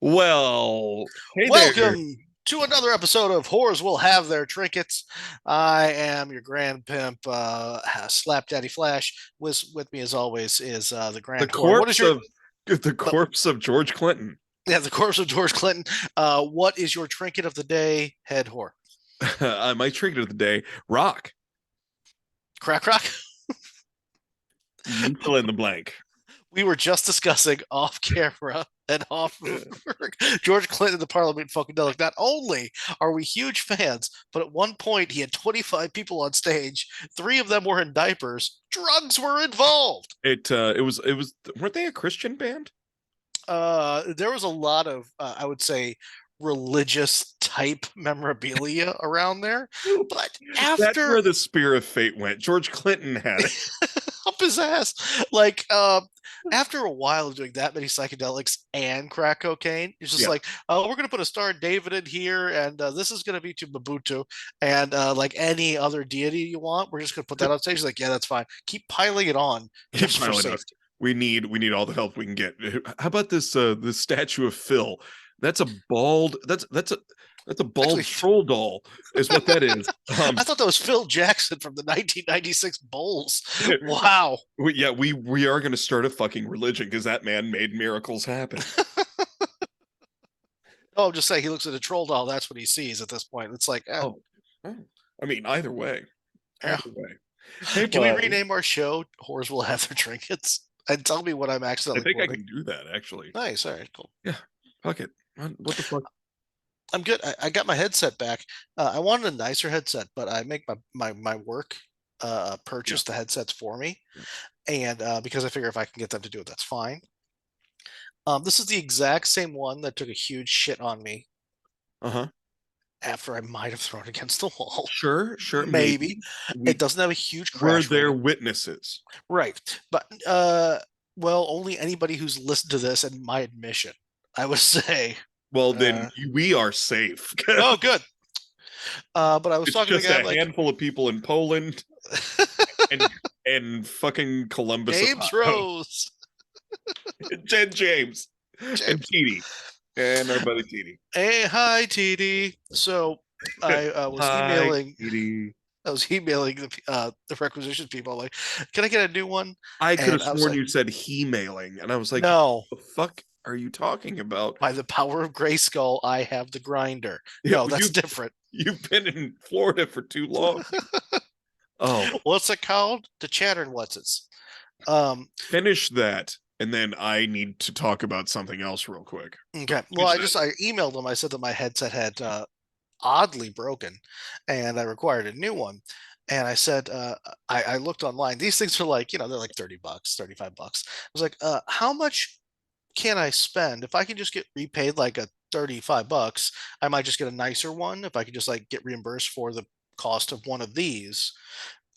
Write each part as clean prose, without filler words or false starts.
Well, hey there. Welcome to another episode of Whores Will Have Their Trinkets. I am your Grand Pimp, Slap Daddy Flash. With me, as always, is the The Grand Whore. What is corpse your of the uh, corpse of George Clinton. yeah, the corpse of George Clinton? What is your trinket of the day, head whore? My trinket of the day, rock. Crack, crack. You fill in the blank. We were just discussing off camera and off of work. George Clinton, the Parliament Funkadelic. Not only are we huge fans, but at one point he had 25 people on stage. Three of them were in diapers. Drugs were involved. It was weren't they a Christian band? There was a lot of, I would say, religious type memorabilia around there. But That's after where the spear of fate went. George Clinton had it. up his ass. Like, after a while of doing that many psychedelics and crack cocaine, it's just Yeah. like, oh, we're gonna put a Star David in here, and this is gonna be to Mabutu, and like any other deity you want, we're just gonna put that on stage. He's like, yeah, that's fine. Keep piling it on Keep just for piling up. safety. We need all the help we can get. How about this statue of Phil? That's a bald that's a bald Actually, troll doll, is what that is. I thought that was Phil Jackson from the 1996 Bulls. Wow. we are going to start a fucking religion because that man made miracles happen. Oh, I'm just saying, he looks at a troll doll. That's what he sees at this point. It's like, Oh, oh. I mean, either way, yeah. either way. Hey, Can we bud, rename our show "Whores Will Have Their Trinkets"? And tell me what I'm I accidentally think I quoting. can do that actually. Nice. All right. Cool. Yeah, fuck it. What the fuck? I'm good. I got my headset back. I wanted a nicer headset, but I make my work Yeah, purchase the headsets for me, yeah. and because I figure if I can get them to do it, that's fine. This is the exact same one that took a huge shit on me Uh-huh. after I might have thrown against the wall. Sure, sure, Maybe maybe. it We doesn't have a huge were crash there rating, witnesses. right? But well, only anybody who's listened to this and my admission, I would say. Well, then Uh, we are safe. oh, good. But I was It's talking to the just guy. I'm a like, handful of people in Poland and fucking Columbus, James Ohio. Rose. Jen James and James. TD and our buddy TD. Hey, hi, TD. So I Hi, TD. was emailing the requisition people. I'm like, can I get a new one? I could have And I was sworn like, you said he mailing, and I was like, no. "The fuck are you talking about?" By the power of Grayskull, I have the grinder. Yeah, No, that's different. you've been in Florida for too long. Oh, What's it called? The Chattern What's it's. Um, finish that, and then I need to talk about something else real quick. okay. Well, Finish that. I emailed them. I said that my headset had oddly broken, and I required a new one. And I said, I looked online. These things are like, they're like $30, $35. I was like, how much can I spend if I can just get repaid like a 35 bucks? I might just get a nicer one if I could just like get reimbursed for the cost of one of these.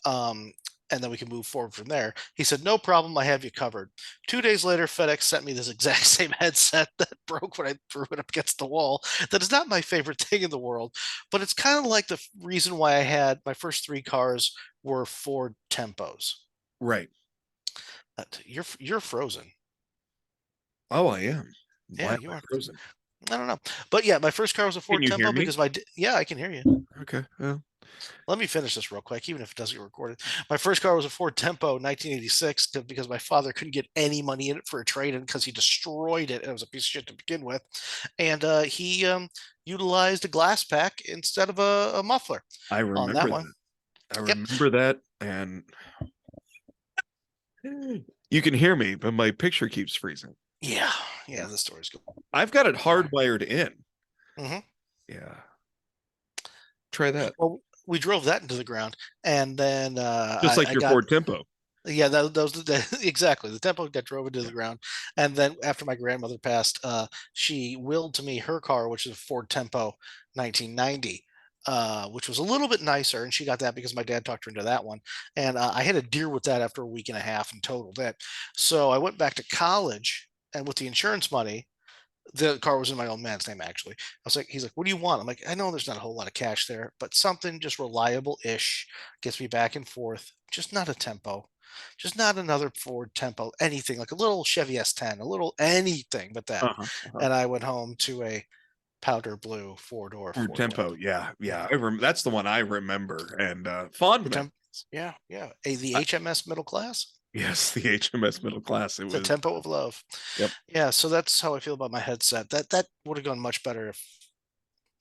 Um, and then we can move forward from there. He said, no problem, I have you covered. 2 days later, FedEx sent me this exact same headset that broke when I threw it up against the wall. That is not my favorite thing in the world, but it's kind of like the reason why I had my first three cars were Ford Tempos. Right. You're frozen. Oh, I am. Why Yeah, am you I are. frozen? I don't know. But yeah, my first car was a Can Ford you hear Tempo me? because yeah, I can hear you. Okay. Well, Let me finish this real quick, even if it doesn't get recorded. My first car was a Ford Tempo 1986 because my father couldn't get any money in it for a trade-in because he destroyed it. It was a piece of shit to begin with. And he utilized a glass pack instead of a muffler I on that remember one. that. I Yep. remember that, and you can hear me, but my picture keeps freezing. Yeah. Yeah. Yeah, the story's good. I've got it Yeah. hardwired in. Hmm. Yeah. Try that. Well, we drove that into the ground. And then Just like I your got. Ford Tempo. Yeah, those exactly the tempo that drove into the ground, and then after my grandmother passed, she willed to me her car, which is a Ford Tempo 1990, which was a little bit nicer, and she got that because my dad talked her into that one, and I had a deer with that after a week and a half and totaled it. So I went back to college, and with the insurance money, the car was in my old man's name actually. I was like, he's like, what do you want? I'm like, I know there's not a whole lot of cash there, but something just reliable ish gets me back and forth, just not a tempo. just not another Ford Tempo, anything like a little Chevy S10, a little anything but that. Uh-huh, uh-huh. And I went home to a powder blue four-door Ford Ford Tempo, Tempo. yeah, Yeah. yeah. That's the one I remember, and fond The memory. Temp yeah, yeah. The I, HMS middle class? yes, the HMS middle class. It The was. Tempo of love. Yep. Yeah, so that's how I feel about my headset. That would have gone much better if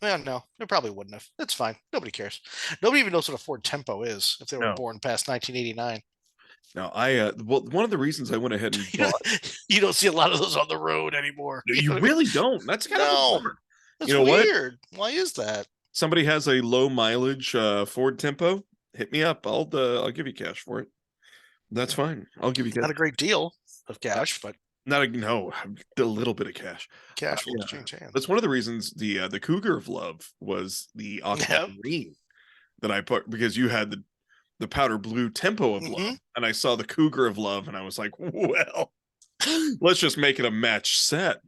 well, no, it probably wouldn't have. It's fine. Nobody cares. Nobody even knows what a Ford Tempo is if they were No, born past 1989. no. Well, one of the reasons I went ahead and You bought. you don't see a lot of those on the road anymore. No, You you know what I mean? really don't. That's kind of a No, bummer. You that's know what? weird. Why is that? Somebody has a low mileage Ford Tempo. Hit me up. I'll give you cash for it. That's fine. I'll give you cash. Not a great deal of Uh, cash, but Not a no, a little bit of cash. cash will Yeah, exchange hands. that's one of the reasons the Cougar of Love was the Yep. aquamarine that I put because you had the powder blue Tempo of Love, Hmm. and I saw the Cougar of Love, and I was like, well, let's just make it a match set.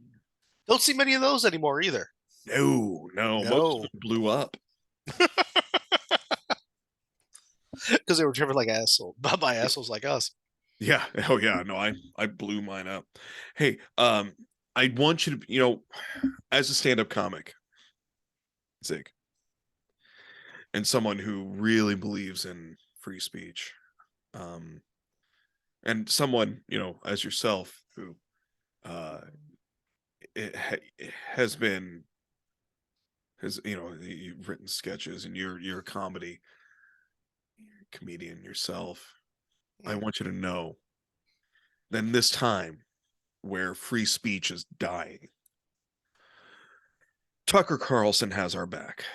Don't see many of those anymore either. No, no, most of No, them blew up. because they were driven like assholes by assholes like us. Yeah. Oh yeah. No, I blew mine up. Hey, I want you to, as a stand-up comic, Zig, and someone who really believes in free speech, um, and someone, as yourself who uh it has been you've written sketches and you're a comedian yourself. I Mm. want you to know that this time where free speech is dying, Tucker Carlson has our back.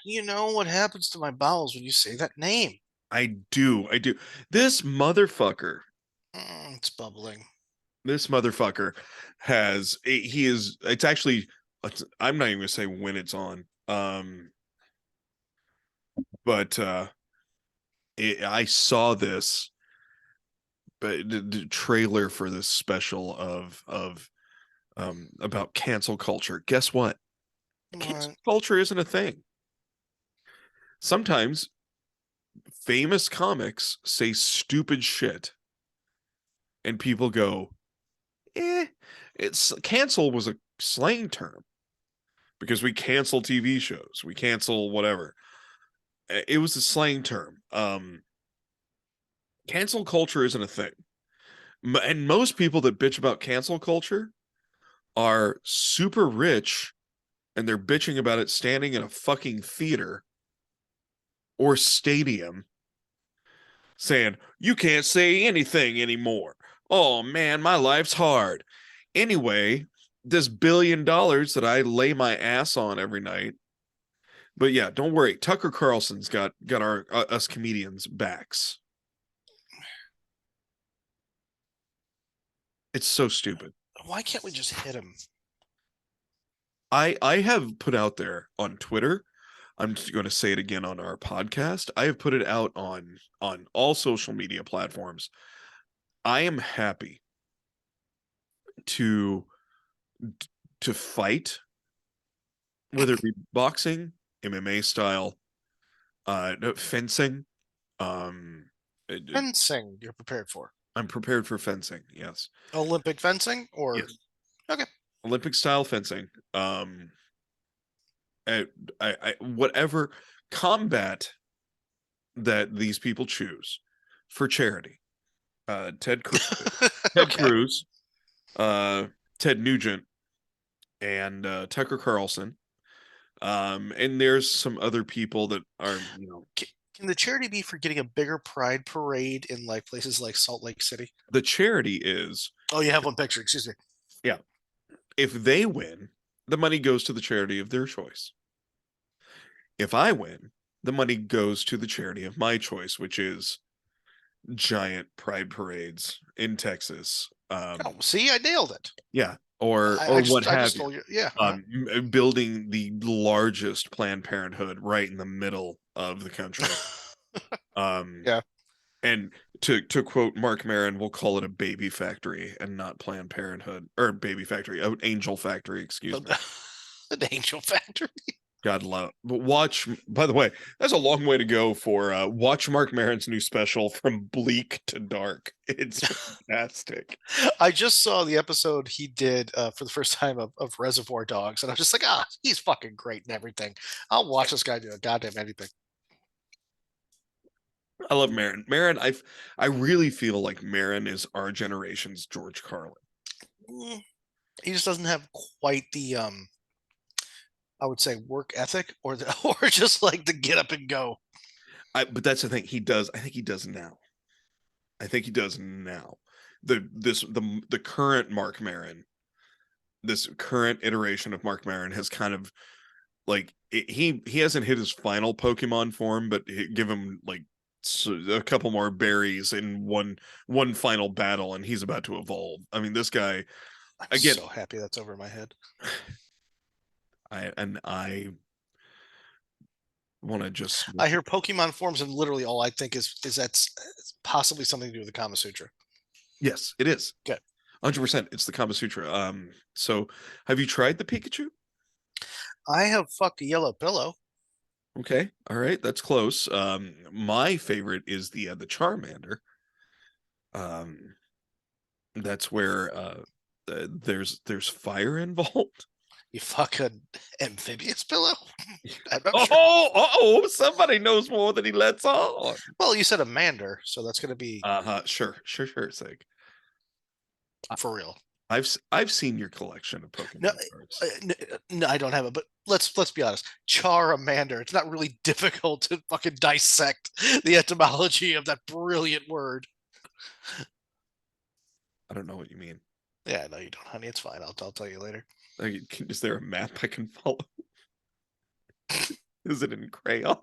You know what happens to my bowels when you say that name? I do. This motherfucker, It's bubbling. this motherfucker he is, it's actually, I'm not even gonna say when it's on. But I saw this, but the trailer for this special of about cancel culture. Guess what? Cancel What? culture isn't a thing. Sometimes famous comics say stupid shit and people go, eh, it's cancel was a slang term because we cancel TV shows, we cancel whatever. It was a slang term. Cancel culture isn't a thing. And most people that bitch about cancel culture are super rich and they're bitching about it standing in a fucking theater or stadium saying, you can't say anything anymore. Oh man, my life's hard. Anyway, this $1 billion that I lay my ass on every night. But yeah, don't worry. Tucker Carlson's got our us comedians backs. It's so stupid. Why can't we just hit him? I have put out there on Twitter. I'm just going to say it again on our podcast. I have put it out on all social media platforms. I am happy to to fight, whether it be boxing, MMA style, no, fencing. Um, Fencing, you're prepared for. I'm prepared for fencing. Yes, Olympic fencing or yes, okay. Olympic style fencing. I, whatever combat that these people choose for charity. Ted Okay. Cruz, uh, Ted Nugent, and Tucker Carlson. And there's some other people that are, Can the charity be for getting a bigger pride parade in like places like Salt Lake City? the charity is, Oh, you have one picture. Excuse me. yeah, if they win, the money goes to the charity of their choice. If I win, the money goes to the charity of my choice, which is giant pride parades in Texas. Oh, see, I nailed it. Yeah, or what I have just you. stole you. Yeah. Uh-huh. Building the largest Planned Parenthood right in the middle of the country. Um, Yeah. and to quote Mark Maron, we'll call it a baby factory and not Planned Parenthood or baby factory, Angel Factory, excuse me. An angel factory. God love. But watch. By the way, that's a long way to go for watch Mark Maron's new special From Bleak to Dark. It's fantastic. I just saw the episode he did for the first time of Reservoir Dogs, and I'm just like, he's fucking great and everything. I'll watch this guy do a goddamn anything. I love Maron. I really feel like Maron is our generation's George Carlin. He just doesn't have quite the I would say work ethic or or just like the get up and go. But that's the thing. He does. I think he does now. I think he does now. The current Mark Maron, this current iteration of Mark Maron has kind of like he hasn't hit his final Pokemon form, but give him like a couple more berries in one final battle, and he's about to evolve. I mean, this guy. I'm so happy that's over my head. I want to just. I hear Pokemon forms, and literally all I think is that's possibly something to do with the Kama Sutra. Yes, it is. Okay. 100%. It's the Kama Sutra. So have you tried the Pikachu? I have fucked a yellow pillow. Okay. All right. That's close. My favorite is the Charmander. That's where there's fire involved. You fuck an amphibious pillow? Oh, somebody knows more than he lets on. Well, you said a mander, so that's going to be Sure. Sake. For real. I've seen your collection of Pokemon cards. No, I don't have it. But let's be honest. Charmander. It's not really difficult to fucking dissect the etymology of that brilliant word. I don't know what you mean. Yeah, no, you don't, honey. It's fine. I'll tell you later. Is there a map I can follow? Is it in crayon?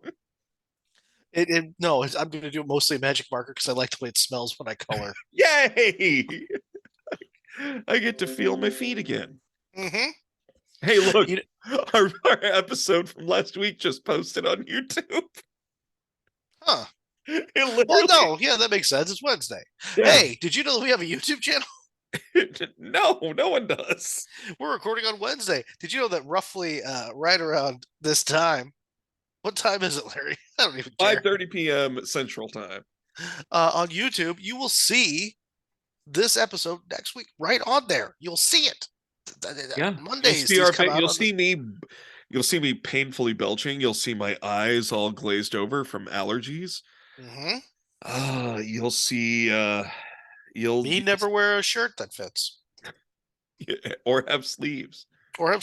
No, I'm going to do it mostly magic marker because I like the way it smells when I color. Yay! I get to feel my feet again. Mm-hmm. Hey, look, our episode from last week just posted on YouTube. Huh. Well, no, yeah, that makes sense. It's Wednesday. Yeah. Hey, did you know that we have a YouTube channel? No one does. We're recording on Wednesday. Did you know that roughly right around this time? What time is it, Larry? I don't even care. 5:30 p.m. Central Time. On YouTube, you will see this episode next week right on there. You'll see it. Yeah. Mondays. You'll see me painfully belching. You'll see my eyes all glazed over from allergies. Mm-hmm. You'll see Me never wear a shirt that fits. Or have sleeves. What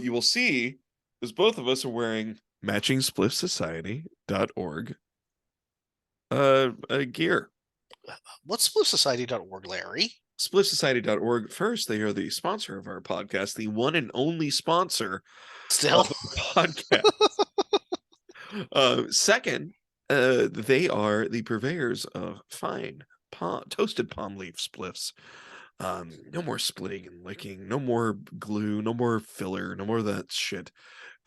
you will see is both of us are wearing matching spliffsociety.org gear. What's spliffsociety.org, Larry? Spliffsociety.org. First, they are the sponsor of our podcast, the one and only sponsor still of the podcast. Second, they are the purveyors of fine toasted palm leaf spliffs. No more splitting and licking, no more glue, no more filler, no more of that shit.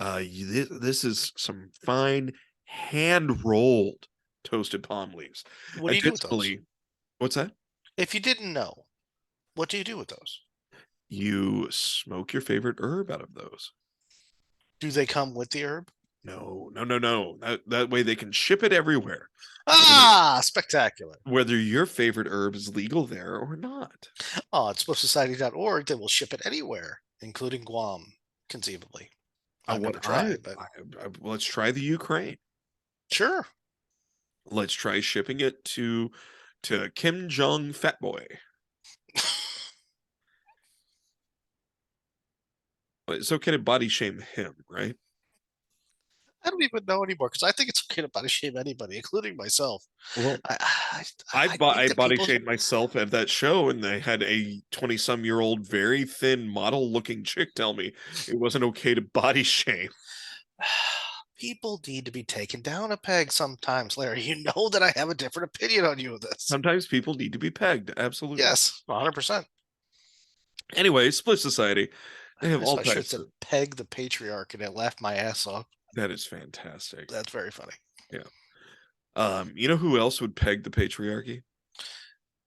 This is some fine hand rolled toasted palm leaves. What do you do with those? What's that? If you didn't know, what do you do with those? You smoke your favorite herb out of those. Do they come with the herb? No. That way they can ship it everywhere. Spectacular. Whether your favorite herb is legal there or not. Oh, at spliffsociety.org, they will ship it anywhere, including Guam, conceivably. I've never tried, but let's try the Ukraine. Sure. Let's try shipping it to Kim Jong Fat Boy. It's okay to body shame him, right? I don't even know anymore because I think it's okay to body shame anybody, including myself. Well, I body shamed myself at that show, and they had a 20-some-year-old, very thin, model-looking chick tell me it wasn't okay to body shame. People need to be taken down a peg sometimes, Larry. You know that I have a different opinion on you with this. Sometimes people need to be pegged. Absolutely. Yes, 100%. Anyway, Spliff Society. They have all types of peg the patriarch, and it laughed my ass off. That is fantastic. That's very funny. Yeah. You know who else would peg the patriarchy?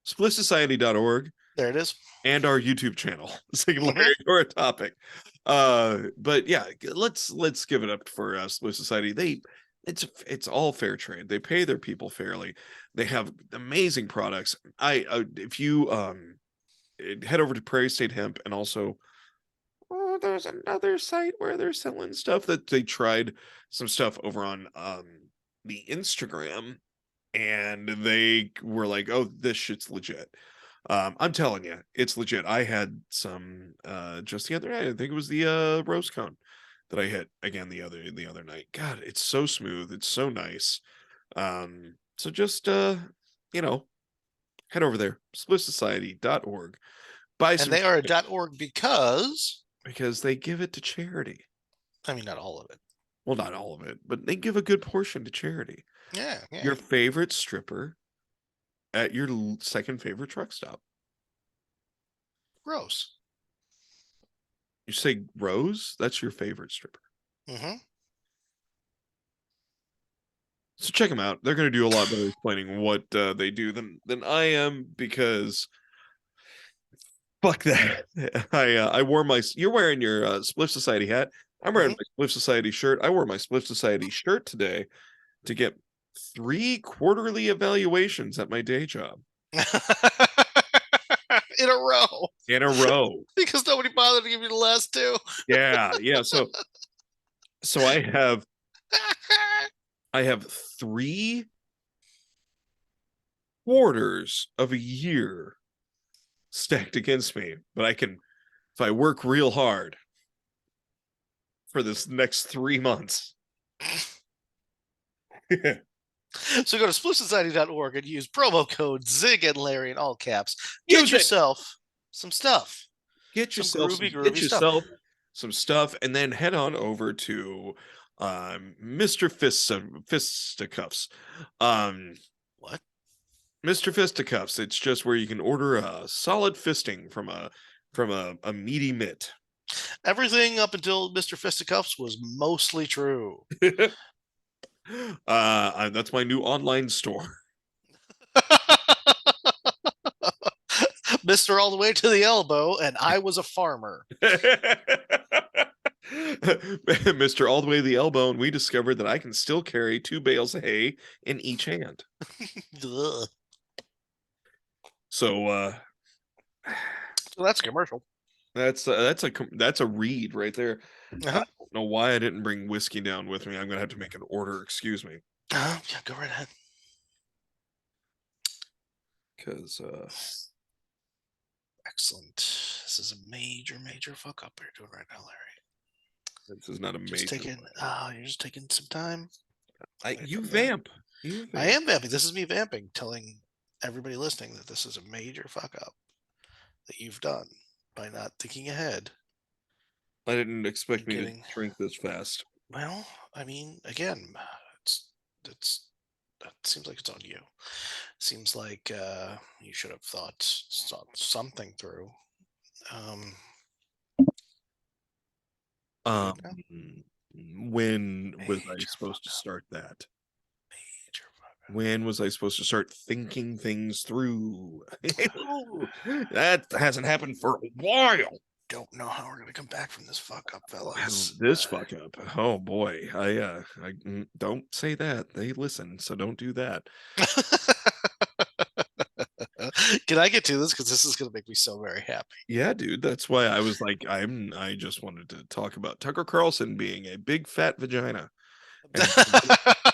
Spliffsociety.org. There it is. And our YouTube channel. Singularity or a topic. But yeah, let's give it up for Split Society. It's all fair trade. They pay their people fairly. They have amazing products. If you head over to Prairie State Hemp, and also there's another site where they're selling stuff that they tried some stuff over on the Instagram, and they were like, "Oh, this shit's legit." I'm telling you, it's legit. I had some just the other night. I think it was the rose cone that I hit again the other night. God, it's so smooth. It's so nice. So just you know, head over there, splitsociety.org. Buy And some they are shit a .org because, because they give it to charity. I mean, not all of it. Well, not all of it, but they give a good portion to charity. Yeah, yeah. Your favorite stripper at your second favorite truck stop. Gross. You say Rose? That's your favorite stripper. Mm-hmm. So check them out. They're going to do a lot better explaining what they do than I am, because fuck that. I wore my. You're wearing your Spliff Society hat. I'm wearing my Spliff Society shirt. I wore my Spliff Society shirt today to get 3 quarterly evaluations at my day job In a row. in a row. Because nobody bothered to give you the last 2. Yeah. So I have 3 quarters of a year stacked against me, but if I work real hard for this next 3 months. So go to spliffsociety.org and use promo code Zig and Larry in all caps. Get Use it. yourself some stuff. Get Some yourself groovy stuff. some stuff, and then head on over to Mr. Fisticuffs. What? Mr. Fisticuffs. It's just where you can order a solid fisting from a meaty mitt. Everything up until Mr. Fisticuffs was mostly true. That's my new online store. Mr. All the way to the elbow, and I was a farmer. Mr. All the way to the elbow, and we discovered that I can still carry 2 bales of hay in each hand. Ugh. So So that's a commercial. that's a read right there. I don't know why I didn't bring whiskey down with me. I'm gonna have to make an order. Excuse me. Yeah, go right ahead. Because Excellent. This is a major fuck up you're doing right now, Larry. this is not a Just major. you're just taking some time. You vamp. I am vamping. This is me vamping, telling everybody listening that this is a major fuck up that you've done by not thinking ahead. I didn't expect me to drink this fast. Well, I mean, again, that seems like it's on you. Seems like you should have thought something through. When was I supposed to start that? When was I supposed to start thinking things through? That hasn't happened for a while. Don't know how we're gonna come back from this fuck up, fellas. This fuck up. Oh boy. I don't say that. They listen, so don't do that. Can I get to this? Because this is gonna make me so very happy. Yeah, dude. That's why I was like, I just wanted to talk about Tucker Carlson being a big fat vagina. And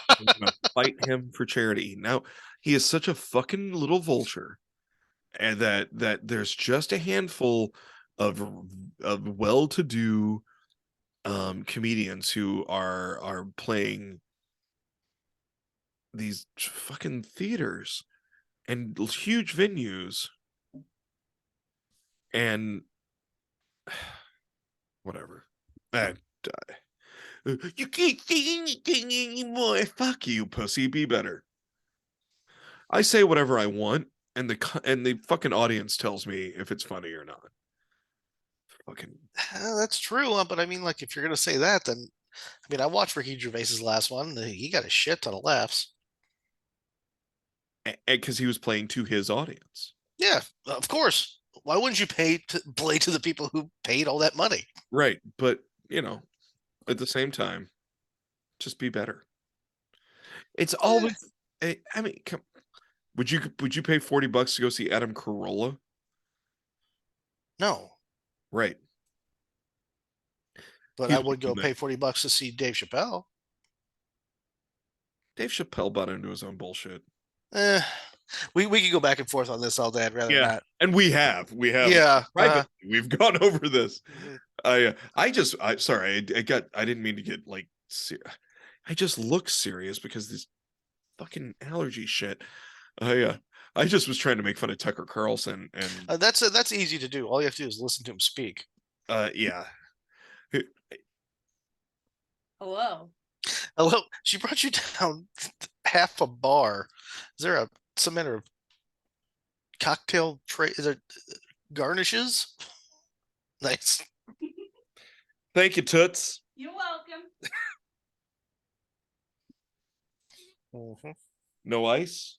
I'm gonna fight him for charity. Now, he is such a fucking little vulture, and that there's just a handful of well-to-do comedians who are playing these fucking theaters and huge venues, and whatever. You can't say anything anymore. Fuck you, pussy. Be better. I say whatever I want, and the fucking audience tells me if it's funny or not. Fucking. That's true, but I mean, like, if you're gonna say that, then I mean, I watched Ricky Gervais's last one. He got a shit ton of laughs. Because he was playing to his audience. Yeah, of course. Why wouldn't you play to the people who paid all that money? Right. But, at the same time, just be better. It's always I mean, would you pay $40 to go see Adam Carolla? No, Right. but He's I would go one pay $40 to see Dave Chappelle. Dave Chappelle bought into his own bullshit. Eh, we could go back and forth on this all day. I'd rather Yeah. not. And we have. Yeah. Privately, we've gone over this. Mhm. Sorry, I didn't mean to get like I just look serious because this fucking allergy shit. I just was trying to make fun of Tucker Carlson and That's easy to do. All you have to do is listen to him speak. yeah. Hello. Hello, she brought you down half a bar. Is there some manner of cocktail tray? Is there garnishes? Nice. Thank you, Toots. You're welcome. No ice?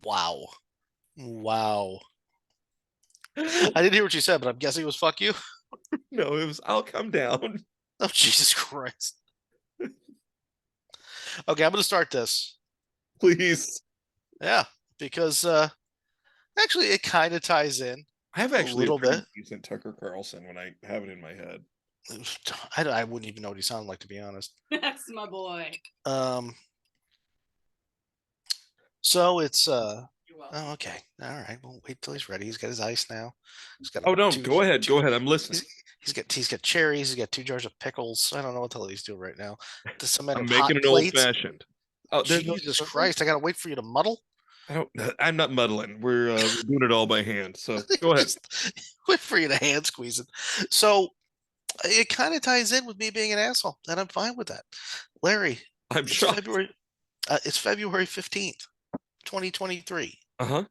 Wow. Wow. I didn't hear what you said, but I'm guessing it was fuck you. No, it was I'll come down. Oh, Jesus Christ. Okay, I'm going to start this. Please. Yeah, because actually it kind of ties in. I have actually little pretty bit. decent Tucker Carlson when I have it in my head. I wouldn't even know what he sounded like, to be honest. That's my boy. So it's You're welcome. oh, okay. All right. Well, wait till he's ready. He's got his ice now. He's got Oh no, go ahead. Go ahead. I'm listening. He's got cherries. He's got 2 jars of pickles. I don't know what the hell he's doing right now. There's some I'm hot making an old plates. fashioned. Oh, there's no Jesus sugar? Christ! I gotta wait for you to muddle. I'm not muddling. We're doing it all by hand. So go ahead. Wait for you to hand squeeze it. So it kind of ties in with me being an asshole, and I'm fine with that. Larry, I'm shocked. It's February 15th, 2023.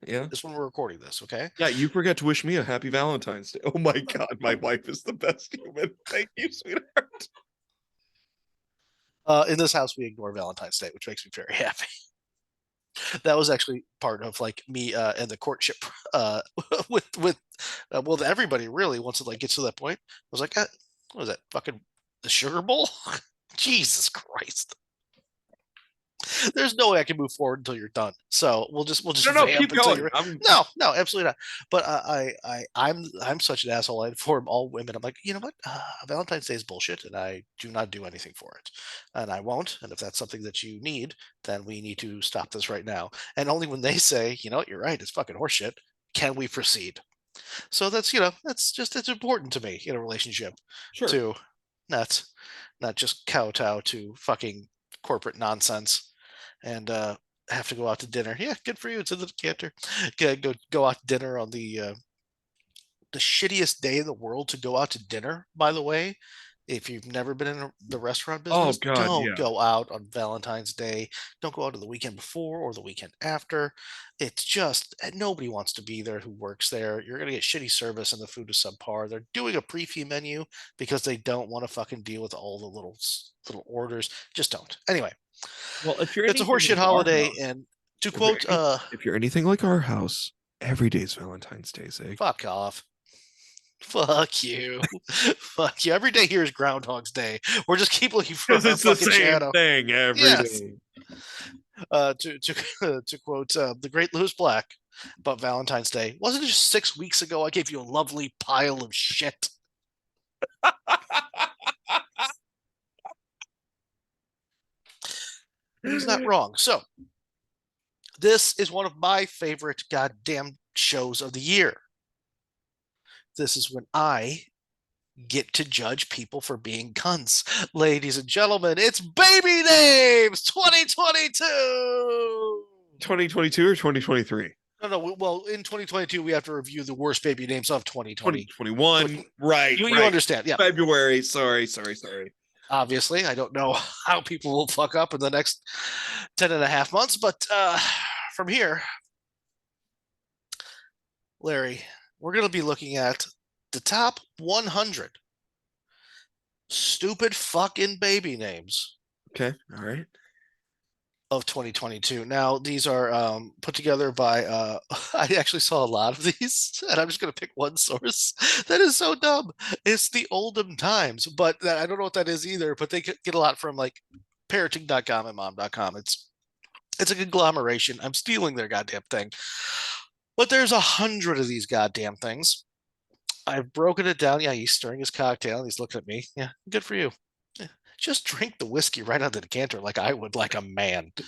Yeah. This when we're recording this, okay? Yeah, you forgot to wish me a happy Valentine's Day. Oh my God, my wife is the best human. Thank you, sweetheart. In this house, we ignore Valentine's Day, which makes me very happy. That was actually part of like me and the courtship with everybody really. Once it like gets to that point, I was like, what was that fucking the sugar bowl? Jesus Christ! There's no way I can move forward until you're done. So we'll just No, vamp keep until going. you're- No, absolutely not. But I'm such an asshole. I inform all women. I'm like, you know what? Valentine's Day is bullshit, and I do not do anything for it, and I won't. And if that's something that you need, then we need to stop this right now. And only when they say, you know what, you're right, it's fucking horseshit, can we proceed. So that's it's important to me in a relationship Sure. to not just kowtow to fucking corporate nonsense and have to go out to dinner. Yeah, good for you. It's in the decanter. Go out to dinner on the shittiest day in the world to go out to dinner, by the way. If you've never been in the restaurant business, God, don't yeah. go out on Valentine's Day. Don't go out on the weekend before or the weekend after. It's just nobody wants to be there who works there. You're gonna get shitty service and the food is subpar. They're doing a pre-fee menu because they don't want to fucking deal with all the little orders. Just don't. Anyway, Well, if you're it's a horseshit holiday, and to quote if you're anything like our house, every day's Valentine's Day, Zig. fuck off. Fuck you. Fuck you. Every day here is Groundhog's Day. We're just keep looking for Because our it's the fucking same shadow. thing every day. Yes. To quote the great Lewis Black about Valentine's Day, wasn't it just 6 weeks ago I gave you a lovely pile of shit? He's not wrong. So this is one of my favorite goddamn shows of the year. This is when I get to judge people for being cunts. Ladies and gentlemen, it's Baby Names 2022. 2022 or 2023? No. Well, in 2022, we have to review the worst baby names of 2020. 2021. Right. You right. understand. Yeah. February. Sorry. Obviously, I don't know how people will fuck up in the next 10 and a half months, but from here, Larry, we're going to be looking at the top 100 stupid fucking baby names Okay. All right. of 2022. Now, these are put together by I actually saw a lot of these, and I'm just going to pick one source. That is so dumb. It's the Oldham Times, but I don't know what that is either, but they get a lot from like parenting.com and mom.com. It's a conglomeration. I'm stealing their goddamn thing. But there's 100 of these goddamn things. I've broken it down. Yeah, he's stirring his cocktail and he's looking at me. Yeah, good for you. Yeah, just drink the whiskey right out of the decanter like I would, like a man. I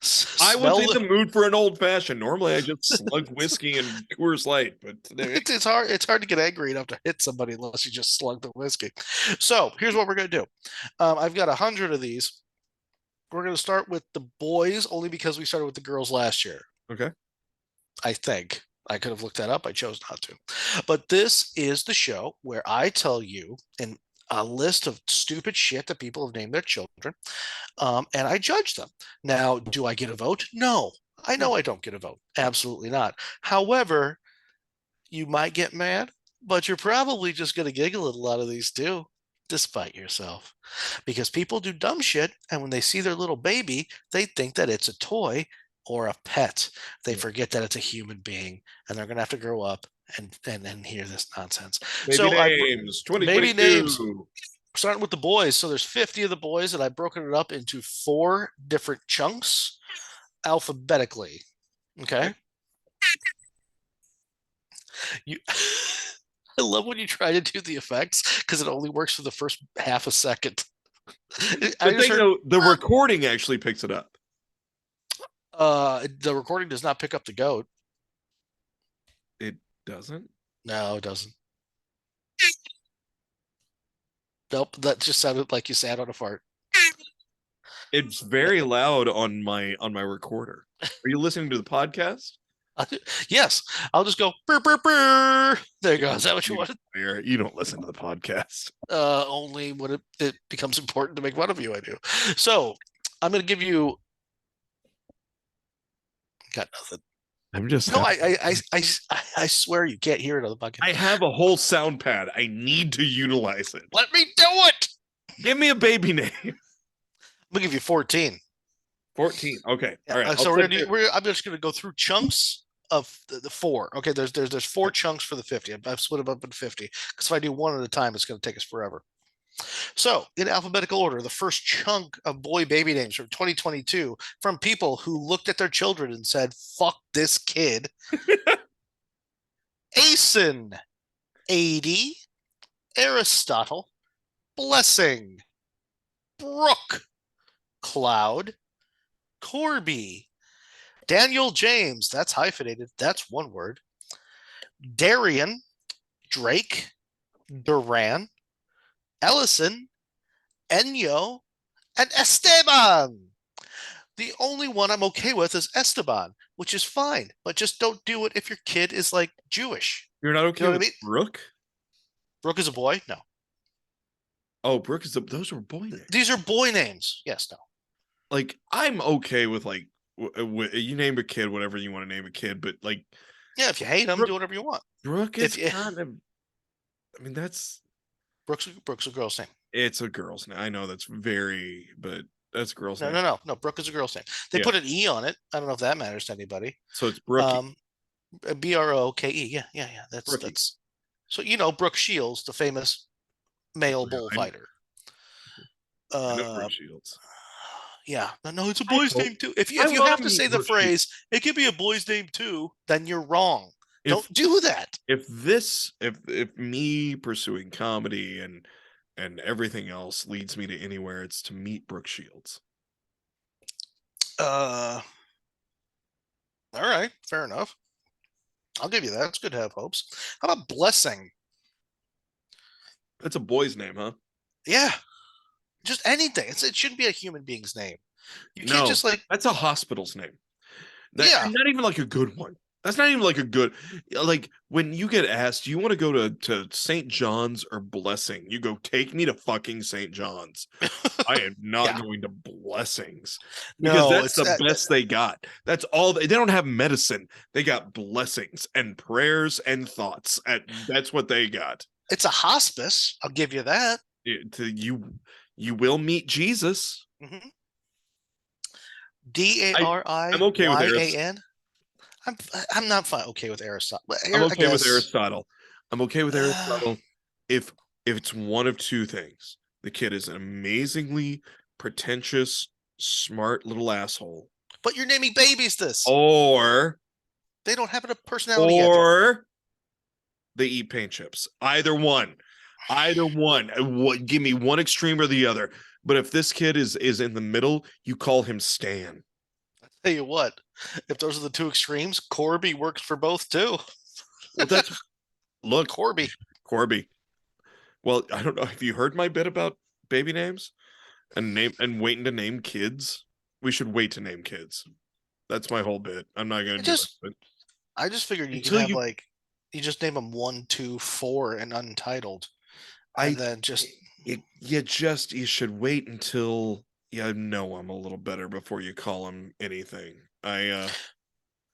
Smell was in the mood for an old fashioned. Normally, I just slug whiskey and Coors Light, but today it's hard. It's hard to get angry enough to hit somebody unless you just slug the whiskey. So here's what we're gonna do. I've got 100 of these. We're gonna start with the boys only because we started with the girls last year. okay. I think. I could have looked that up. I chose not to. But this is the show where I tell you in a list of stupid shit that people have named their children, and I judge them. Now, do I get a vote? No. I know I don't get a vote. Absolutely not. However, you might get mad, but you're probably just going to giggle at a lot of these too, despite yourself. Because people do dumb shit, and when they see their little baby, they think that it's a toy or a pet. They forget that it's a human being, and they're going to have to grow up and hear this nonsense. Baby So names, 2022. baby names. Starting with the boys. So there's 50 of the boys, and I've broken it up into 4 different chunks alphabetically. Okay. You I love when you try to do the effects because it only works for the first half a second. The recording actually picks it up. The recording does not pick up the goat. It doesn't? No, it doesn't. Nope, that just sounded like you sat on a fart. It's very loud on my recorder. Are you listening to the podcast? Yes, I'll just go burr, burr, burr. There you go. Is that what you wanted? You don't listen to the podcast. Only when it becomes important to make fun of you, I do. So I'm going to give you. Got nothing. I'm just no. I swear you can't hear it on the podcast. I have a whole sound pad. I need to utilize it. Let me do it. Give me a baby name. I'm gonna give you 14. 14. Okay. Yeah, All right. so I'm just gonna go through chunks of the 4. Okay, there's 4 chunks for the 50. I've split them up into 50 because if I do one at a time, it's gonna take us forever. So, in alphabetical order, the first chunk of boy baby names from 2022 from people who looked at their children and said, "Fuck this kid." Asen, 80, Aristotle, Blessing, Brooke, Cloud, Corby, Daniel James, that's hyphenated, that's one word, Darian, Drake, Duran, Ellison, Enyo, and Esteban. The only one I'm okay with is Esteban, which is fine, but just don't do it if your kid is like Jewish. You're not okay You know what with I mean? Brooke? Brooke is a boy? No. Oh, Brooke is those were boy names. These are boy names. Yes, no. Like, I'm okay with like you name a kid whatever you want to name a kid, but like, Yeah, if you hate them, Brooke- do whatever you want. Brooke is If you- kind of. I mean, Brooke's a girl's name. it's a girl's name. I know that's very, but that's a girl's name. No. Brooke is a girl's name. They Yeah. put an E on it. I don't know if that matters to anybody. So it's Brooke. Broke. Yeah. Brookie. That's so you know Brooke Shields, the famous male Yeah, bullfighter. I know Brooke Shields. Yeah, no, it's a boy's hope- name too. If I you wanna have to meet say the Brooke phrase, it could be a boy's name too, then you're wrong. Don't do that. If me pursuing comedy and everything else leads me to anywhere, it's to meet Brooke Shields. All right, fair enough. I'll give you that. It's good to have hopes. How about Blessing? That's a boy's name, huh? Yeah, just anything. It shouldn't be a human being's name. You can't No. just like That's a hospital's name. Yeah. Not even like a good one. That's not even like a good, like when you get asked, do you want to go to St. John's or Blessing? You go, take me to fucking St. John's. I am not Yeah. going to Blessings because No, that's it's the best they got. That's all they don't have medicine. They got blessings and prayers and thoughts. And that's what they got. It's a hospice. I'll give you that. You will meet Jesus. Mhm. Dariyan. I'm okay with I'm not fine. Okay with Aristotle. I'm okay with guess. Aristotle. I'm okay with Aristotle if it's one of two things. The kid is an amazingly pretentious, smart little asshole, But you're naming babies this. or They don't have a personality yet. Jeff. or they eat paint chips. Either one. Either one. Give me one extreme or the other. But if this kid is in the middle, you call him Stan. Tell you what, if those are the two extremes, Corby works for both too. Well, that's look, Corby. Well, I don't know. Have you heard my bit about baby names and waiting to name kids? We should wait to name kids. That's my whole bit. I'm not gonna do it. But I just figured you could Until have you- like you just name them 1, 2, 4 and untitled. I- And then just you should wait until you know I'm a little better before you call them anything.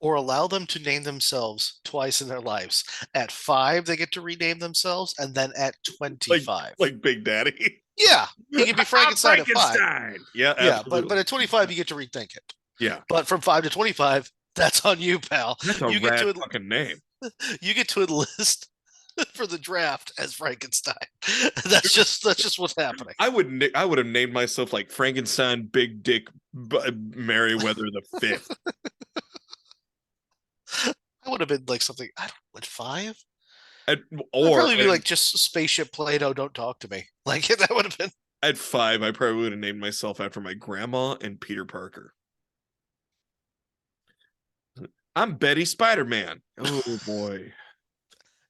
or allow them to name themselves twice in their lives. At 5, they get to rename themselves, and then at 25. like Big Daddy. Yeah, he can be Frankenstein, at 5. Frankenstein. Yeah, Yeah, absolutely. but at 25 you get to rethink it. Yeah, But from 5 to 25, that's on you, pal. that's a You get rad to fucking name. you get to enlist for the draft as Frankenstein. That's just what's happening. I would have named myself like Frankenstein Big Dick Merriweather the Fifth. I would have been like something. I don't know, at 5. Or I'd probably be like just Spaceship Play-Doh. Don't talk to me. Like that would have been. at 5, I probably would have named myself after my grandma and Peter Parker. I'm Betty Spider-Man. Oh boy.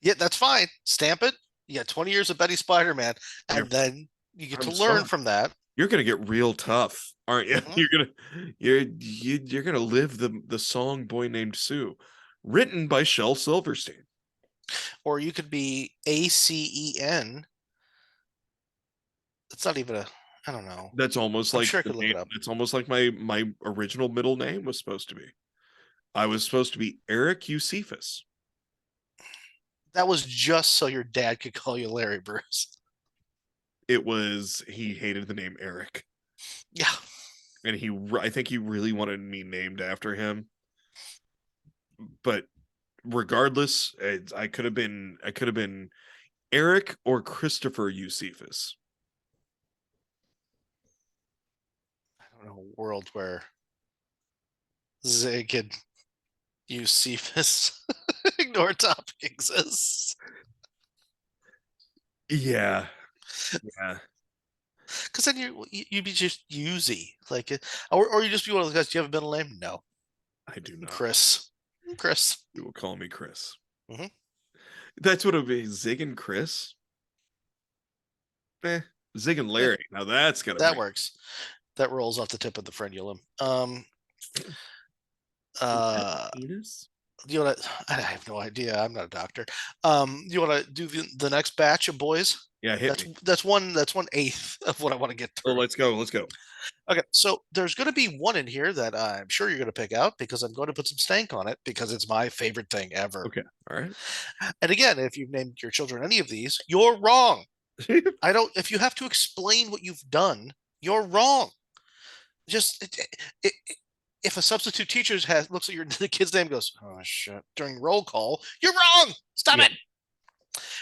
Yeah, that's fine. Stamp it. You got 20 years of Betty Spider-Man, and You're- then you get to I'm learn sorry. from that. You're gonna get real tough, aren't you? Mhm. You're gonna live the song Boy Named Sue, written by Shel Silverstein. Or you could be ACEN. It's not even a. I don't know. That's almost I'm like sure I the could look it name- up. It's almost like my original middle name was supposed to be. I was supposed to be Eric Eusephus. That was just so your dad could call you Larry Bruce. He hated the name Eric, Yeah. and I think he really wanted me named after him. But regardless, I could have been Eric or Christopher Eusephus. I don't know, a world where Zig and Eusephus ignore topic exists. Yeah. Because then you'd be just Usy, like, or you just be one of those guys. Do you have a middle name? No, I do not. Chris. You will call me Chris. Mhm. That's what it would be. Zig and Chris. Zig and Larry. Now that's gonna That make- works. That rolls off the tip of the frenulum. Penis? You want to? I have no idea. I'm not a doctor. You want to do the next batch of boys? Yeah, hit me. That's 1/8 of what I want to get Oh, through. let's go. Okay, so there's going to be one in here that I'm sure you're going to pick out because I'm going to put some stank on it because it's my favorite thing ever. Okay. All right. And again, if you've named your children any of these, you're wrong. I don't. If you have to explain what you've done, you're wrong. Just if a substitute teacher looks at the kid's name and goes, "Oh shit," during roll call, you're wrong. Stop Yeah. it.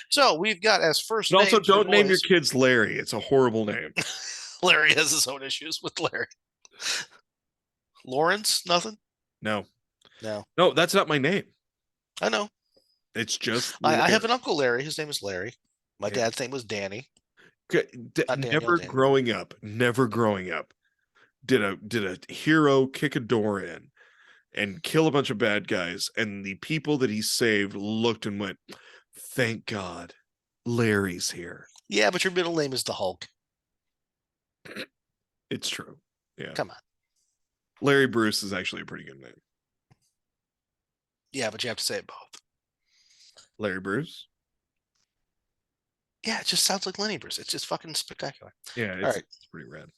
So we've got as first. And also, names for don't name your boys- kids Larry. It's a horrible name. Larry has his own issues with Larry. Lawrence, nothing. No, No, that's not my name. I know. It's just I have an uncle Larry. His name is Larry. My Yeah. dad's name was Danny. Not Daniel, never Danny. growing up. Did a hero kick a door in and kill a bunch of bad guys, and the people that he saved looked and went, "Thank God, Larry's here." Yeah, but your middle name is the Hulk. It's true. Yeah, Come on. Larry Bruce is actually a pretty good name. Yeah, but you have to say it both. Larry Bruce. Yeah, it just sounds like Lenny Bruce. It's just fucking spectacular. Yeah, All right. it's pretty rad.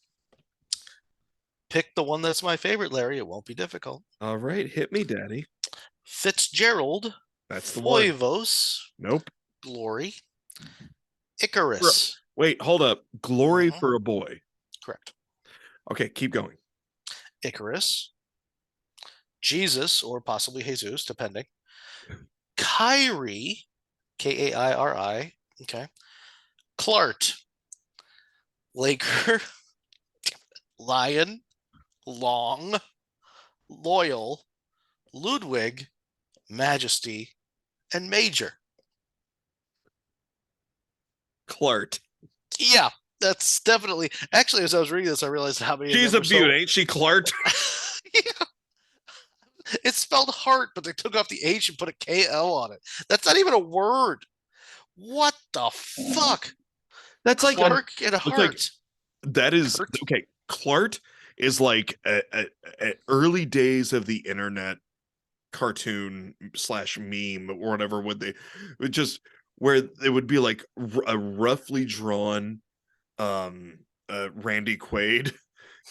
Pick the one that's my favorite, Larry. It won't be difficult. All right, hit me, Daddy. Fitzgerald, That's the one. Foivos, Nope. Glory, Icarus. Wait, hold up. Glory Mhm. for a boy. Correct. Okay, keep going. Icarus, Jesus, or possibly Jesus, depending. Kyrie, Kairi. Okay. Clark, Laker, Lion, Long, Loyal, Ludwig, Majesty, and Major. Clark. Yeah, that's definitely. Actually, as I was reading this, I realized how many of She's them a were beaut, ain't she, Clark? Yeah, it's spelled heart, but they took off the H and put a KL on it. That's not even a word. What the fuck? That's like a. Clark and a It's like heart. that is Kurt? okay. Clark is like a early days of the internet cartoon slash meme or whatever. Would they just where it would be like a roughly drawn Randy Quaid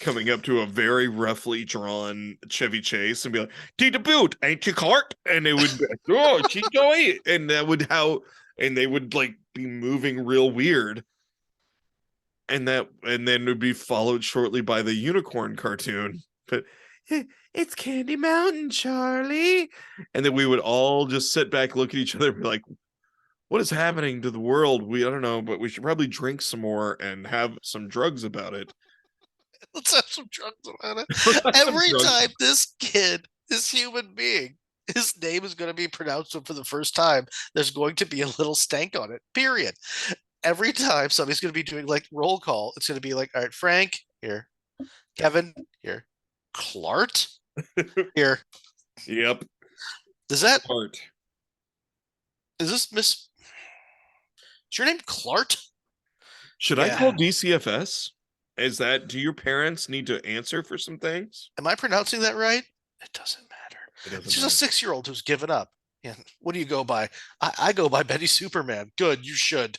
coming up to a very roughly drawn Chevy Chase and be like, "T the boot, ain't you Clark?" And they would be like, "Oh, she joy," and that would how, and they would like be moving real weird, and then it would be followed shortly by the unicorn cartoon, but. It's Candy Mountain, Charlie. And then we would all just sit back, look at each other, and be like, what is happening to the world? I don't know, but we should probably drink some more and have some drugs about it. Let's have some drugs about it. Let's have some Every drugs. time this kid, this human being, his name is going to be pronounced for the first time, there's going to be a little stank on it, period. Every time somebody's going to be doing like roll call, it's going to be like, all right, Frank, here. Kevin, here. Clark, here. Yep. Is that, Art. is this Miss, is your name Clark? Should I Yeah. call DCFS? Is that, do your parents need to answer for some things? Am I pronouncing that right? It doesn't matter. It doesn't It's just a matter. 6-year-old who's given up. Yeah. What do you go by? I go by Betty Superman. Good, you should.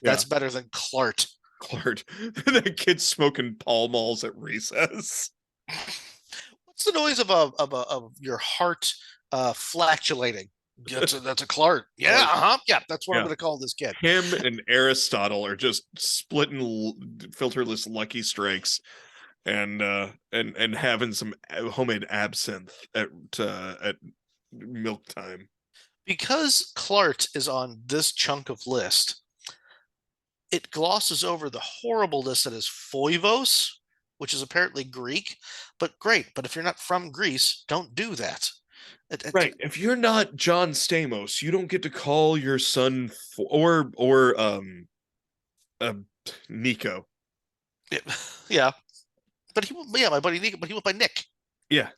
That's better than Clark. Clark. That kid's smoking Pall Malls at recess. What's the noise of your heart flatulating? That's a Clark. Yeah, yeah. That's what I'm Yeah. going to call this kid. Him and Aristotle are just splitting filterless Lucky Strikes and having some homemade absinthe at milk time. Because Clark is on this chunk of list, it glosses over the horribleness that is Foivos, which is apparently Greek. But great. But if you're not from Greece, don't do that. Right. If you're not John Stamos, you don't get to call your son or Nico. Yeah. But my buddy Nico, but he went by Nick. Yeah.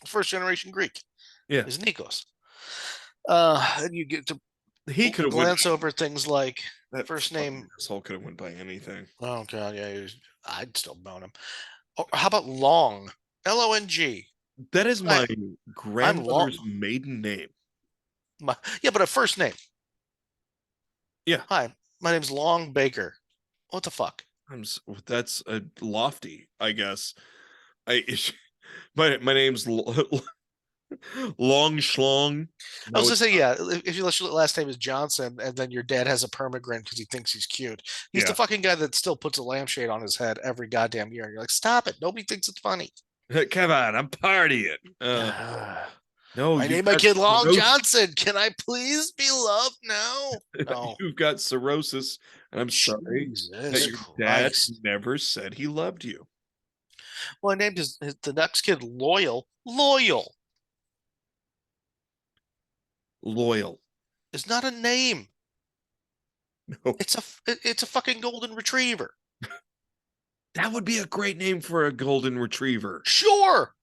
First generation Greek. Yeah. Is Nikos. And you get to He could have glance over things like that first name. Asshole could have went by anything. Oh god, yeah, I'd still bone him. Oh, how about Long? Long. That is my grandmother's maiden name. Yeah, but a first name. Yeah. Hi, my name's Long Baker. What the fuck? That's a lofty, I guess. My name's Long Schlong. I was gonna say, yeah, if your last name is Johnson and then your dad has a permagrin because he thinks he's cute. He's the fucking guy that still puts a lampshade on his head every goddamn year. And you're like, stop it. Nobody thinks it's funny. Come on, I'm partying. No, I named my kid Long Johnson. Can I please be loved now? No. You've got cirrhosis, and I'm sorry that your dad never said he loved you. Well, I named the next kid Loyal. Loyal. Loyal is not a name. No. It's a fucking golden retriever. That would be a great name for a golden retriever. Sure.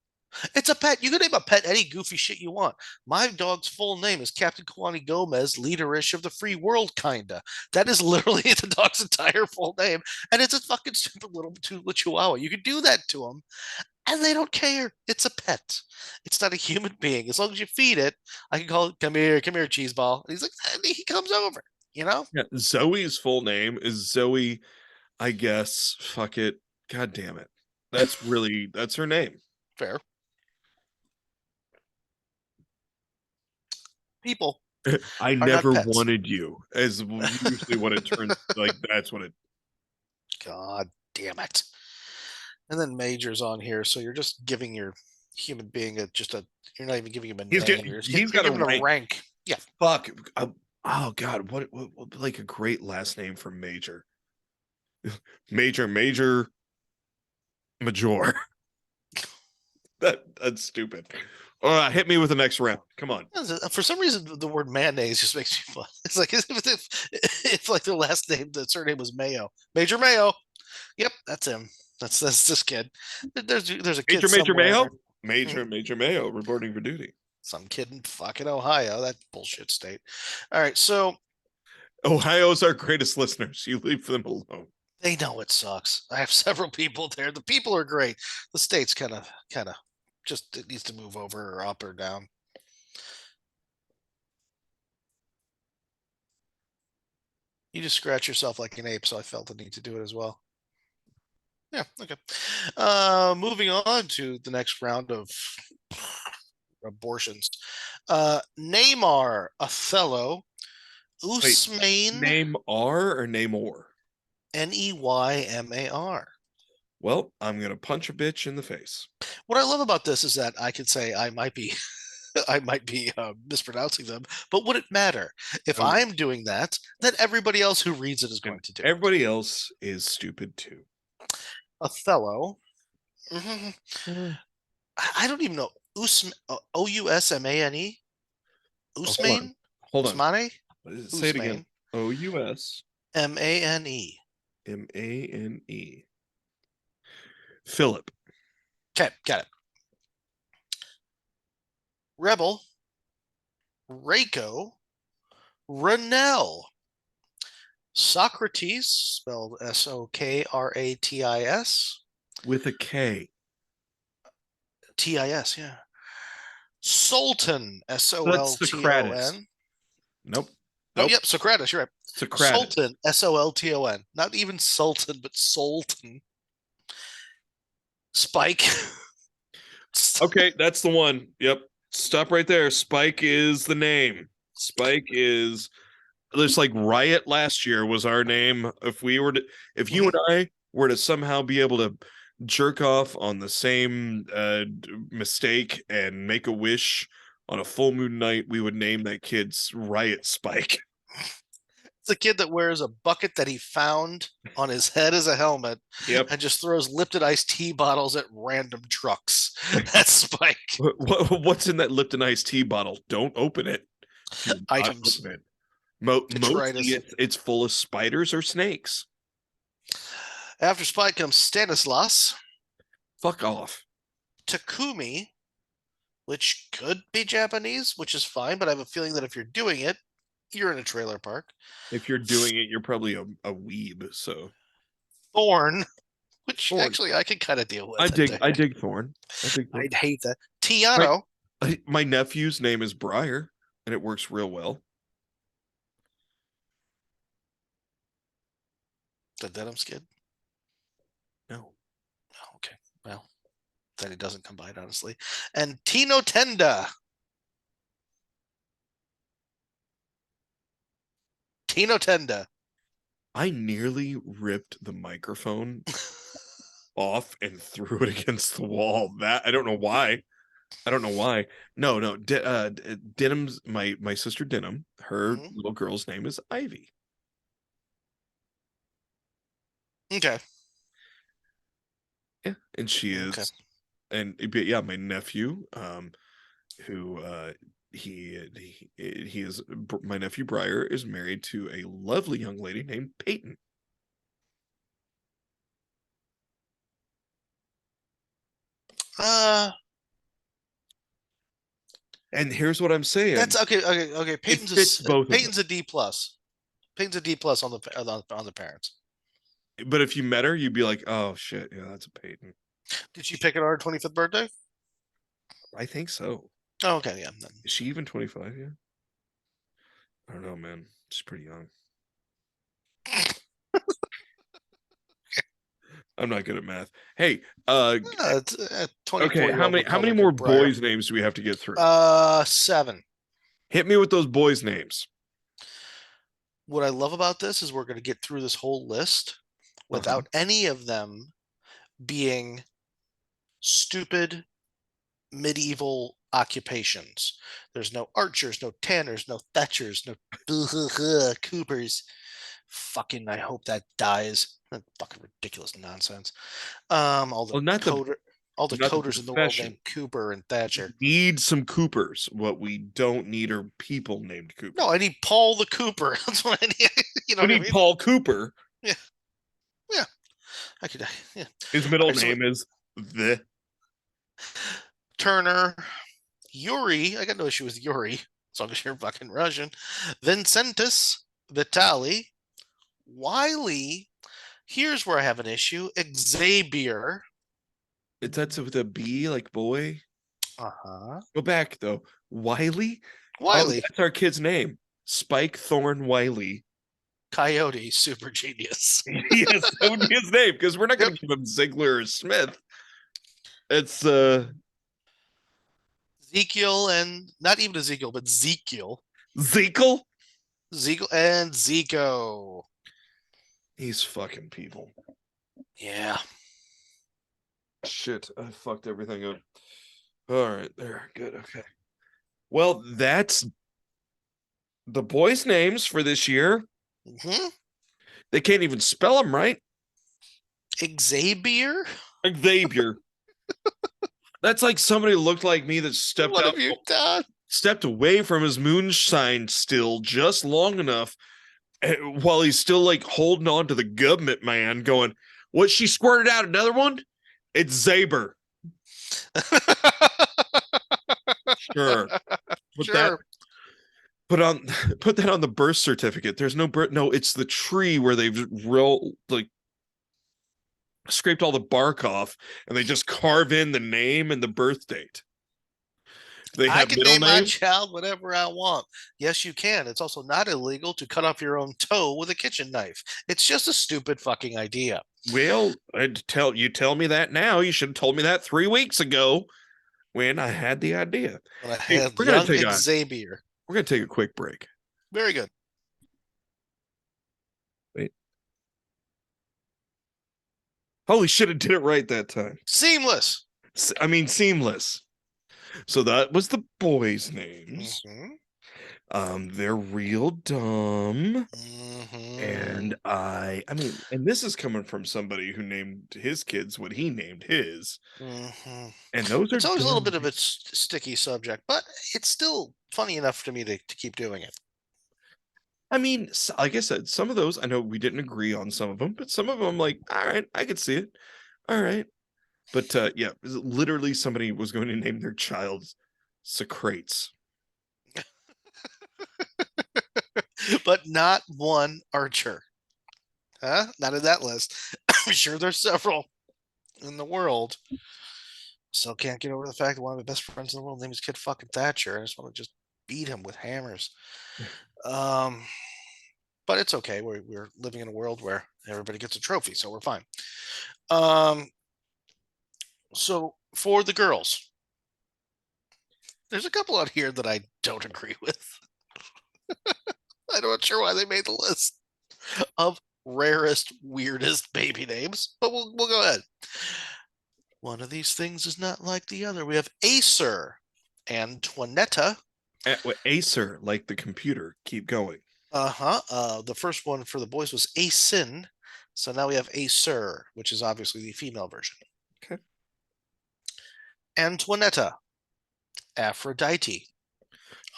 It's a pet. You can name a pet any goofy shit you want. My dog's full name is Captain Kwani Gomez, leaderish of the free world, kinda. That is literally the dog's entire full name. And it's a fucking stupid little Chihuahua. You can do that to him, and they don't care. It's a pet. It's not a human being. As long as you feed it, I can call it, come here, cheese ball. And he's like, and he comes over, you know? Yeah, Zoe's full name is Zoe, I guess. Fuck it. God damn it. That's her name. Fair. People. I never wanted you, as usually what it turns like. That's what it. God damn it. And then Major's on here, so you're just giving your human being. You're not even giving him a He's name. got- You're, he's you're got a giving him a rank. rank. Yeah. Fuck. Oh God, what like a great last name for Major. Major Major. That's stupid. All right, hit me with the next round. Come on. For some reason, the word mayonnaise just makes me fun. It's like if like the last name, the surname was Mayo, Major Mayo. Yep, that's him. That's this kid. There's a kid Major somewhere. Mayo. Major Mayo reporting for duty. Some kid in fucking Ohio, that bullshit state. All right, so Ohio's our greatest listeners. You leave them alone. they know it sucks. I have several people there. The people are great. The state's kind of just it needs to move over or up or down. You just scratch yourself like an ape, so I felt the need to do it as well. Yeah, okay. Moving on to the next round of abortions. Neymar, Othello, Usmain, Name R or name or? Neymar. Well, I'm gonna punch a bitch in the face. What I love about this is that I could say I might be I might be mispronouncing them, but would it matter? If Oh. I'm doing that, then everybody else who reads it is going to do it. Everybody else is stupid too. Othello. I don't even know. Ousmane? Usmane? Hold on. Usmane? Say it again. Ousmane. Mane. Philip. Okay, got it. Rebel, Reiko, Ranel, Socrates, spelled Sokratis, With a K. Tis, yeah. Sultan, Socrates. Solton. Nope. Oh, yep, Socrates, you're right. Socrates. Sultan, Solton. Not even Sultan, but Sultan. Spike. Okay, that's the one. Yep. Stop right there. Spike is the name. Spike is this like Riot last year was our name. If you and I were to somehow be able to jerk off on the same mistake and make a wish on a full moon night, we would name that kid's Riot Spike. It's a kid that wears a bucket that he found on his head as a helmet. Yep. And just throws Lipton iced tea bottles at random trucks. That's Spike. What's in that Lipton iced tea bottle? Don't open it. Items. Open it. Mostly it's full of spiders or snakes. After Spike comes Stanislas. Fuck off. Takumi, which could be Japanese, which is fine, but I have a feeling that if you're doing it, you're in a trailer park. If you're doing it, you're probably a weeb. So Thorn, which actually I can kind of deal with. I dig Thorn. I'd hate that. Tiano. My nephew's name is Briar, and it works real well. The Denim Skid? No. Oh, okay. Well, then it doesn't combine, honestly. And Tino Tenda. Tino Tenda. I nearly ripped the microphone off and threw it against the wall. That I don't know why. No. Denim's my sister Denim. Her little girl's name is Ivy. Okay. Yeah, and she is. Okay. And yeah, my nephew, who he is my nephew Briar is married to a lovely young lady named Peyton. And here's what I'm saying. That's okay. Peyton's a D plus. Peyton's a D plus on the parents. But if you met her, you'd be like, oh shit, yeah, that's a Peyton. Did she pick it on her 25th birthday? I think so. Oh, okay, yeah. Is she even 25 yet? I don't know, man. She's pretty young. I'm not good at math. Hey, okay, how many more boys' names do we have to get through? 7. Hit me with those boys' names. What I love about this is we're going to get through this whole list without any of them being stupid, medieval occupations. There's no archers, no tanners, no thatchers, no coopers. Fucking, I hope that dies. That fucking ridiculous nonsense. All the Well, not the coders in the world profession. named Cooper and Thatcher. Need some Coopers. What we don't need are people named Cooper. No, I need Paul the Cooper. That's what I need. You know we what I need mean? Paul Cooper. I could. Yeah. His middle Alright, so- name is the. Turner, Yuri. I got no issue with Yuri as long as you're fucking Russian. Vincentus, Vitali, Wiley. Here's where I have an issue. Xavier. That's with a B, like boy. Uh-huh. Go back though. Wiley. Oh, Wiley. that's our kid's name. Spike Thorne Wiley. Coyote, super genius. Yes, that would be his name because we're not going to give him Ziegler or Smith. It's Ezekiel and not even Ezekiel, but Zekiel. Zekel. Zekiel and Zico. He's fucking people. Yeah. Shit, I fucked everything up. All right, there. Good. Okay. Well, that's the boys' names for this year. hmm They can't even spell them right. Xavier? Xavier. That's like somebody who looked like me that What have you done? stepped away from his moonshine still just long enough while he's still like holding on to the government man going, what, she squirted out another one? It's Zaber. Sure. Put that Sure. put that on the birth certificate. There's no birth. No, it's the tree where they've scraped all the bark off and they just carve in the name and the birth date. They I have can middle name my names. child whatever I want. Yes, you can. It's also not illegal to cut off your own toe with a kitchen knife. It's just a stupid fucking idea. Well, tell me that now. You should have told me that 3 weeks ago when I had the idea. When I Hey, had we're gonna young take a- Xavier. We're gonna take a quick break. Very good. Holy shit, it did it right that time. Seamless. I mean, seamless. So that was the boys' names. Mhm. They're real dumb. Mhm. And and this is coming from somebody who named his kids what he named his. Mhm. And those are It's always a little dumb. bit of a sticky subject, but it's still funny enough to me to keep doing it. I mean, like I said, some of those I know we didn't agree on some of them, but some of them, like, all right, I could see it. All right. But yeah, literally somebody was going to name their child Socrates. But not one archer. Huh? Not in that list. I'm sure there's several in the world. Still can't get over the fact that one of my best friends in the world named his kid fucking Thatcher. I just want to just beat him with hammers. But it's okay. We're living in a world where everybody gets a trophy, so we're fine. So for the girls, there's a couple out here that I don't agree with. I'm not sure why they made the list of rarest, weirdest baby names, but we'll go ahead. One of these things is not like the other. We have Acer, Antoinetta. Acer, like the computer. Keep going. The first one for the boys was Acin. So now we have Acer, which is obviously the female version. Okay. Antoinetta, Aphrodite,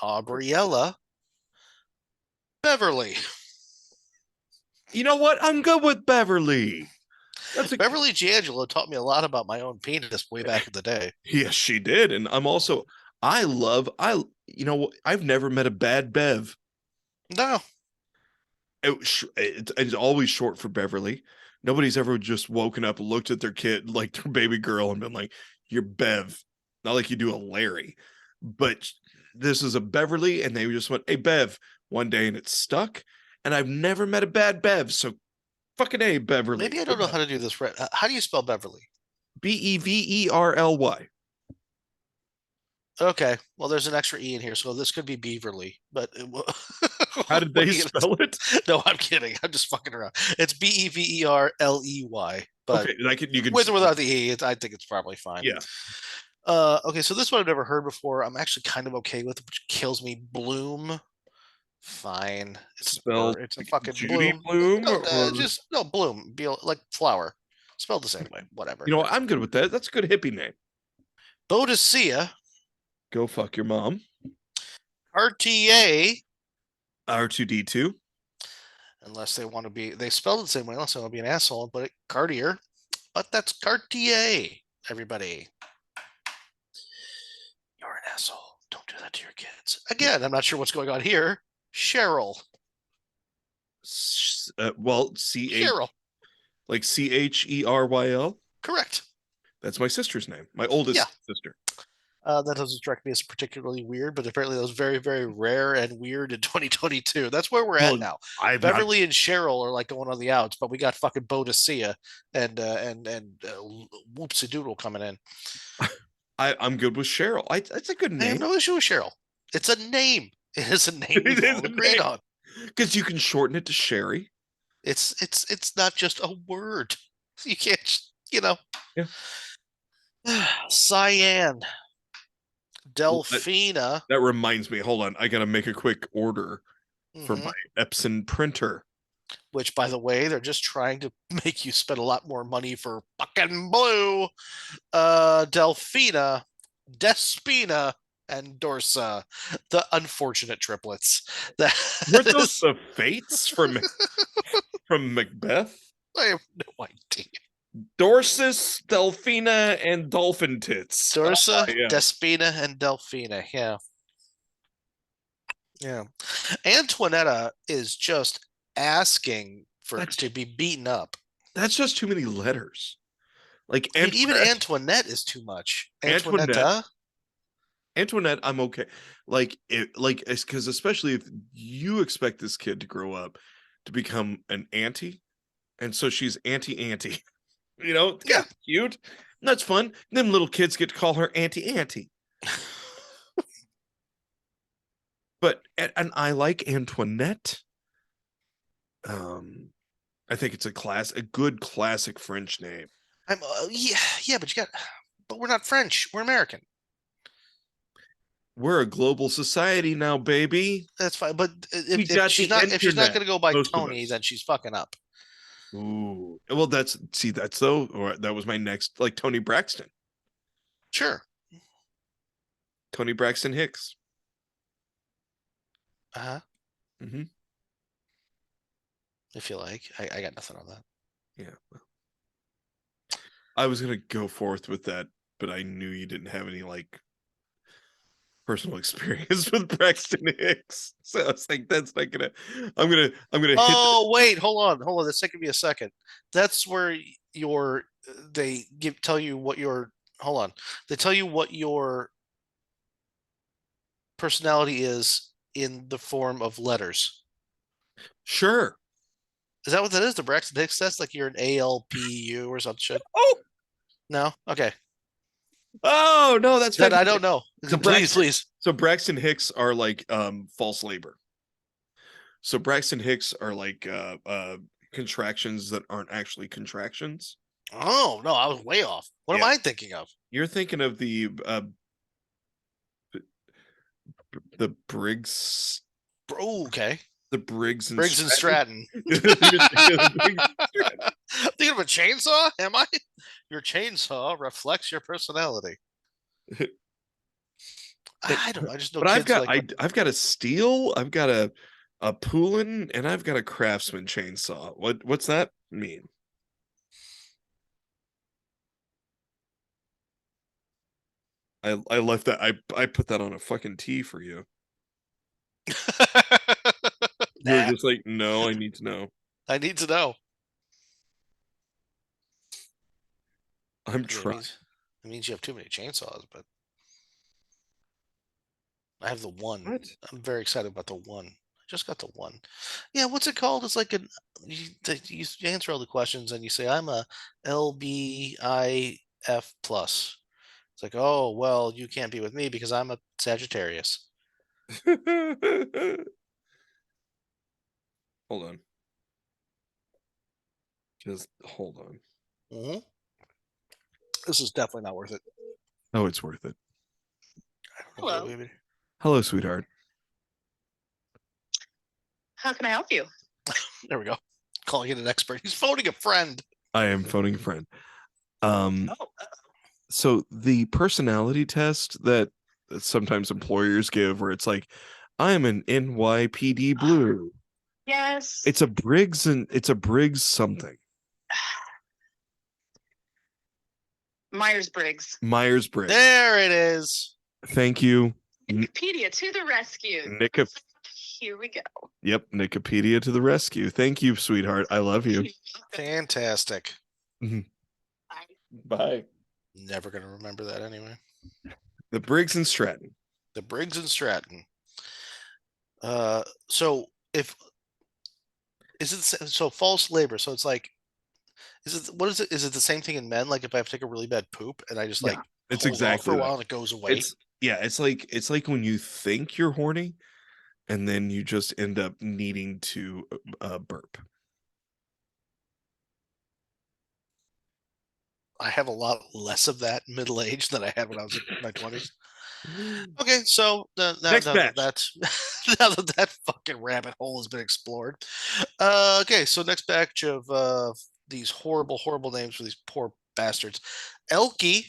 Aubriella, Beverly. You know what? I'm good with Beverly. That's a Beverly D'Angelo taught me a lot about my own penis way back in the day. Yes, she did. And I'm also I've never met a bad Bev. No, It's always short for Beverly. Nobody's ever just woken up, looked at their kid, like their baby girl, and been like, "You're Bev." Not like you do a Larry, but this is a Beverly, and they just went, "Hey, Bev," one day, and it stuck. And I've never met a bad Bev, so fucking A, Beverly. maybe I don't know how to do this right. How do you spell Beverly? Beverly. Okay, well, there's an extra E in here, so this could be Beaverly. But How did they spell it? No, I'm kidding. I'm just fucking around. It's Beverley. But Okay, you could with or without the E, I think it's probably fine. Yeah. Okay, so this one I've never heard before. I'm actually kind of okay with, which kills me. Bloom. Fine. It's Spelled it's a fucking Judy bloom. Bloom No, or just no bloom. Be like flower. Spelled the same way. Whatever. you know what? I'm good with that. That's a good hippie name. Bodicea. Go fuck your mom. RTA. R2D2. Unless they want to be, they spelled it the same way. Unless they want to be an asshole and put it Cartier. But that's Cartier. Everybody. You're an asshole. Don't do that to your kids. Again, I'm not sure what's going on here. Cheryl. Well, C-H, Cheryl. like Cheryl. Correct. That's my sister's name. My oldest Yeah. sister. That doesn't strike me as particularly weird, but apparently that was very, very rare and weird in 2022. That's where we're Well, at now. I've Beverly and Cheryl are like going on the outs, but we got fucking Bodicea and Whoopsie Doodle coming in. I'm good with Cheryl. It's a good I have name no issue with Cheryl. It's a name. It is a name It we've is all a agreed name. on. because you can shorten it to Sherry. It's not just a word. You can't, you know. Yeah. Cyan. Well, Delphina. That reminds me. Hold on, I gotta make a quick order for Mhm. my Epson printer. Which, by the way, they're just trying to make you spend a lot more money for fucking blue. Delphina, Despina, and Dorsa, the unfortunate triplets. That Weren't those is, the fates from Macbeth? I have no idea. Dorsus, Delphina, and Dolphin Tits. Dorsa, yeah. Despina, and Delphina. Yeah. Yeah. Antoinetta is just asking for That's- to be beaten up. That's just too many letters. Like I mean, even Antoinette is too much. Antoinetta. Antoinette, I'm okay. It's because especially if you expect this kid to grow up to become an auntie, and so she's auntie. You know, Yeah. cute. That's fun. Them little kids get to call her auntie. But and I like Antoinette. I think it's a good classic French name. Yeah, but we're not French. We're American. We're a global society now, baby. That's fine. But We if got she's the not going internet, to go by most of Tony, us. then she's fucking up. Ooh. Well, that's though, or that was my next, like Tony Braxton. Sure. Tony Braxton Hicks. Uh-huh. Mm-hmm. If you like. I got nothing on that. Yeah. Well, I was gonna go forth with that, but I knew you didn't have any like personal experience with Braxton Hicks. So I was like, that's not gonna I'm gonna hit Oh, wait, hold on. That's taking me a second. That's where tell you what your hold on. They tell you what your personality is in the form of letters. Sure. Is that what that is? The Braxton Hicks test? Like you're an ALPU or some shit? Oh, No? Okay. oh no, that's Then I fantastic. don't know. So Please. So Braxton Hicks are like false labor. So Braxton Hicks are like contractions that aren't actually contractions. Oh, no, I was way off. What am Yeah. I thinking of? You're thinking of the Briggs, Oh, okay. the Briggs and Briggs and Stratton. You're thinking of the Briggs and Stratton. Thinking of a chainsaw? Am I? Your chainsaw reflects your personality. I don't know. I just know But kids like I've got a steel, I've got a Poulin, and I've got a Craftsman chainsaw. What's that mean? I left that. I put that on a fucking T for you. You're Nah, just like, no, I need to know. I need to know. I'm Yeah, trying. it means you have too many chainsaws, but I have the one. What? I'm very excited about the one. I just got the one. Yeah, what's it called? It's like you answer all the questions and you say I'm a LBIF plus. It's like, oh well, you can't be with me because I'm a Sagittarius. Hold on. Just hold on. Hmm. This is definitely not worth it. Oh, it's worth it. Hello. Maybe. Hello, sweetheart. How can I help you? There we go. Calling it an expert. He's phoning a friend. I am phoning a friend. Oh, So the personality test that sometimes employers give, where it's like, I'm an NYPD Blue. yes. It's a Briggs something. Myers-Briggs. Myers-Briggs. There it is. Thank you. Wikipedia to the rescue. Nicka. Here we go. Yep, Nicopedia to the rescue. Thank you, sweetheart. I love you. Fantastic. Bye. Never going to remember that anyway. The Briggs and Stratton. The Briggs and Stratton. So if is it so false labor? So it's like, is it? Is it the same thing in men? Like if I have to take a really bad poop and I just Yeah, like it's hold off exactly for a that. while and it goes away. It's like when you think you're horny, and then you just end up needing to burp. I have a lot less of that middle age than I had when I was in my 20s. Okay, so now Next batch. now that that fucking rabbit hole has been explored. Okay, so next batch of these horrible names for these poor bastards. Elky,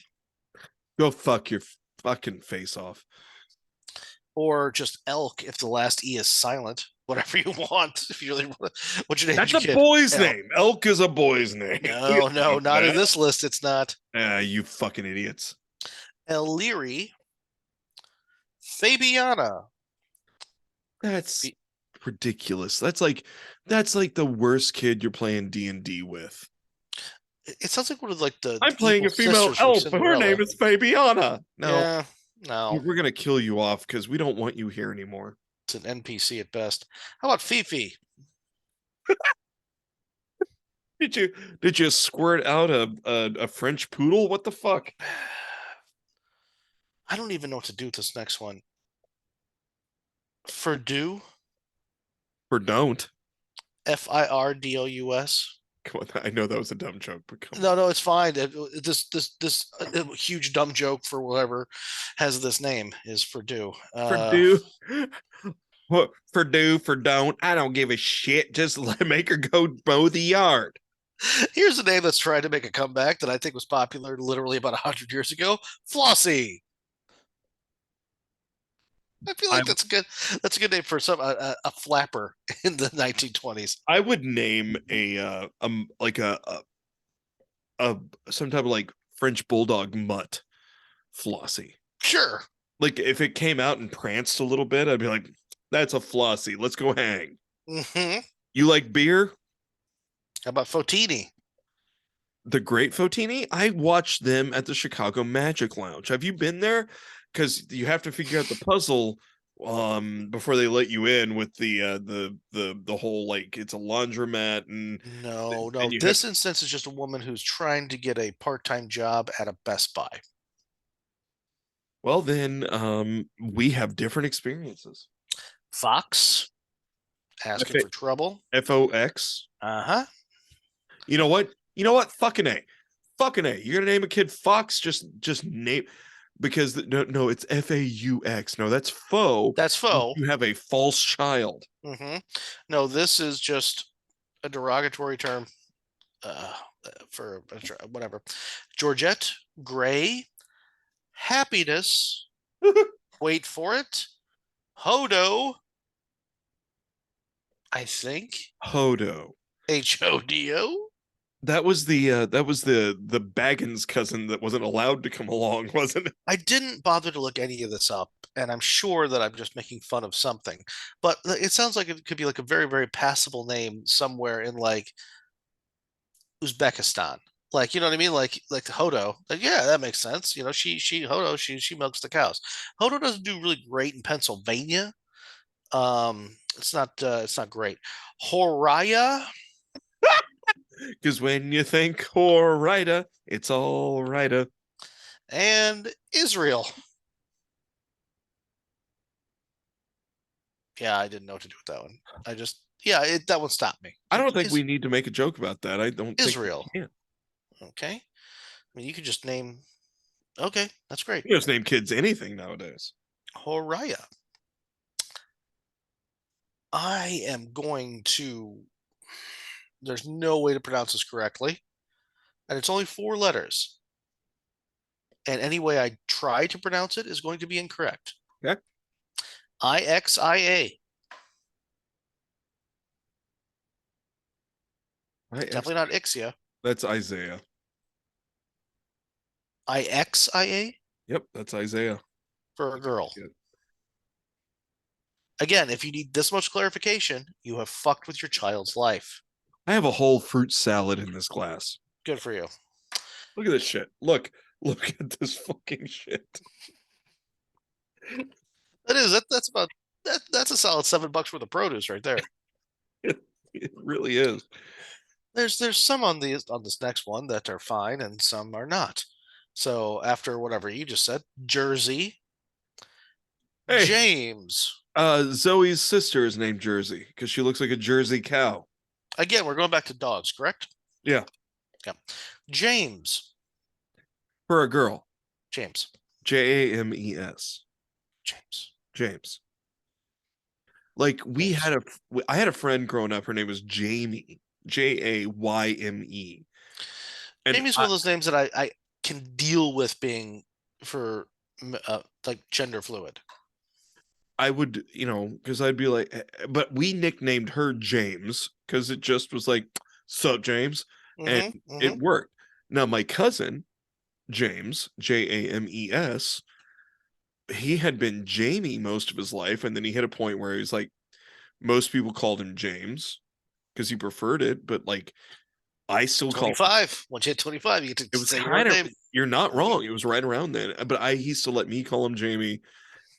Go fuck your fucking face off. or just elk if the last E is silent. Whatever you want. If you really want, what's your name? That's your a kid? boy's Elk. name. Elk is a boy's name. No, not in this list. It's not. You fucking idiots. Ellery, Fabiana. That's ridiculous. That's like the worst kid you're playing D&D with. It sounds like one of like the. I'm playing a evil female sisters from elf. Her Cinderella. name is Fabiana. No, Yeah, no, we're gonna kill you off because we don't want you here anymore. it's an NPC at best. How about Fifi? Did you squirt out a French poodle? What the fuck? I don't even know what to do with this next one. Firdou, Or don't. Firdous. Come on, I know that was a dumb joke, but come No, on. no, it's fine. This huge dumb joke for whatever has this name is Firdou. For do. What for do for don't? I don't give a shit. Just make her go mow the yard. Here's a name that's trying to make a comeback that I think was popular literally about 100 years ago. Flossie. I feel like that's a good name for a flapper in the 1920s. I would name like a some type of like French bulldog mutt Flossie. Sure. Like if it came out and pranced a little bit, I'd be like, that's a Flossie. Let's go hang. Mm-hmm. You like beer? How about Fotini? The Great Fotini? I watched them at the Chicago Magic Lounge. Have you been there? Because you have to figure out the puzzle before they let you in with the whole like it's a laundromat and No. and you This instance is just a woman who's trying to get a part-time job at a Best Buy. well then we have different experiences. Fox asking for trouble. FOX. Uh-huh. You know what? Fucking A. You're gonna name a kid Fox? Just name because no, it's FAUX. No, that's faux. That's faux. You have a false child. Mm-hmm. No, this is just a derogatory term for whatever. Georgette Gray, Happiness. Wait for it. Hodo. I think Hodo. HODO. That was the Baggins cousin that wasn't allowed to come along, wasn't it? I didn't bother to look any of this up, and I'm sure that I'm just making fun of something. But it sounds like it could be like a very, very passable name somewhere in like Uzbekistan. Like, you know what I mean? Like Hodo. Like, yeah, that makes sense. You know, she Hodo, she milks the cows. Hodo doesn't do really great in Pennsylvania. It's not great. Horaya. Because when you think Horida, it's all righta. And Israel. Yeah, I didn't know what to do with that one. That one stopped me. I don't think we need to make a joke about that. I don't Israel. think we can. Okay. I mean, you could just name Okay, that's great. You just name kids anything nowadays. Horaya. I am going to. There's no way to pronounce this correctly, and it's only 4 letters. And any way I try to pronounce it is going to be incorrect. Okay. Ixia. Definitely not Ixia. That's Isaiah. Ixia Yep, that's Isaiah. for a girl. Yeah. Again, if you need this much clarification, you have fucked with your child's life. I have a whole fruit salad in this glass. Good for you. Look at this shit. Look at this fucking shit. That's about that's a solid $7 worth of produce right there. It really is. There's some on this next one that are fine and some are not. So after whatever you just said, Jersey, Hey. James. Zoe's sister is named Jersey because she looks like a Jersey cow. Again, we're going back to dogs, correct? Yeah. Yeah. James. For a girl. James. James. James. James. Like James. I had a friend growing up. Her name was Jamie. Jayme. And Jamie's one of those names that I can deal with being for like gender fluid. I would, because I'd be like, but we nicknamed her James because it just was like, sup, James? And it worked. Now, my cousin, James, James, he had been Jamie most of his life. And then he hit a point where he was like, most people called him James because he preferred it. But like, I still call 25. Once you hit 25, you get to it was say your kind own of, name. you're not wrong. It was right around then. But he used to let me call him Jamie.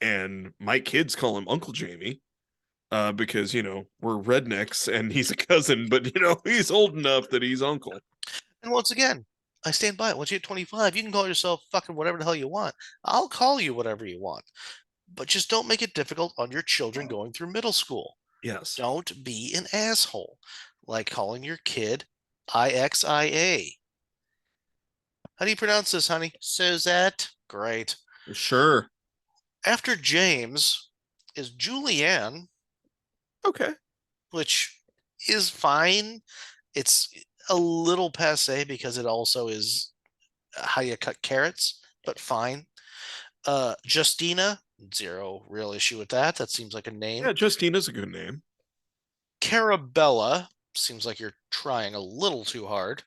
And my kids call him Uncle Jamie. Because we're rednecks and he's a cousin, but he's old enough that he's uncle. And once again, I stand by it. Once you hit 25, you can call yourself fucking whatever the hell you want. I'll call you whatever you want. But just don't make it difficult on your children going through middle school. Yes. Don't be an asshole. Like calling your kid Ixia. How do you pronounce this, honey? Suzette. Great. Sure. After James is Julianne, Okay. which is fine. It's a little passe because it also is how you cut carrots, but fine. Justina, zero real issue with that. That seems like a name. Yeah, Justina's a good name. Carabella seems like you're trying a little too hard.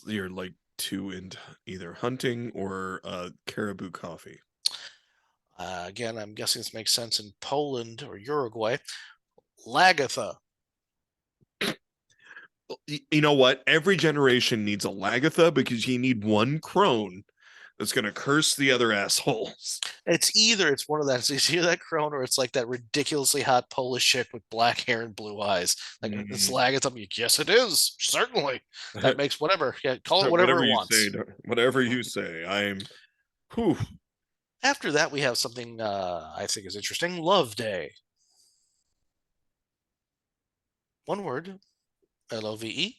You're like too into either hunting or caribou coffee. Again, I'm guessing this makes sense in Poland or Uruguay. Lagatha. You know what? Every generation needs a Lagatha because you need one crone that's going to curse the other assholes. It's one of that. It's either that crone or it's like that ridiculously hot Polish chick with black hair and blue eyes. Like it's Lagatha. Yes, it is. Certainly. That makes whatever. Yeah, call it whatever it wants. Whatever you say. Whew. After that, we have something I think is interesting. Love Day. One word. Loveday.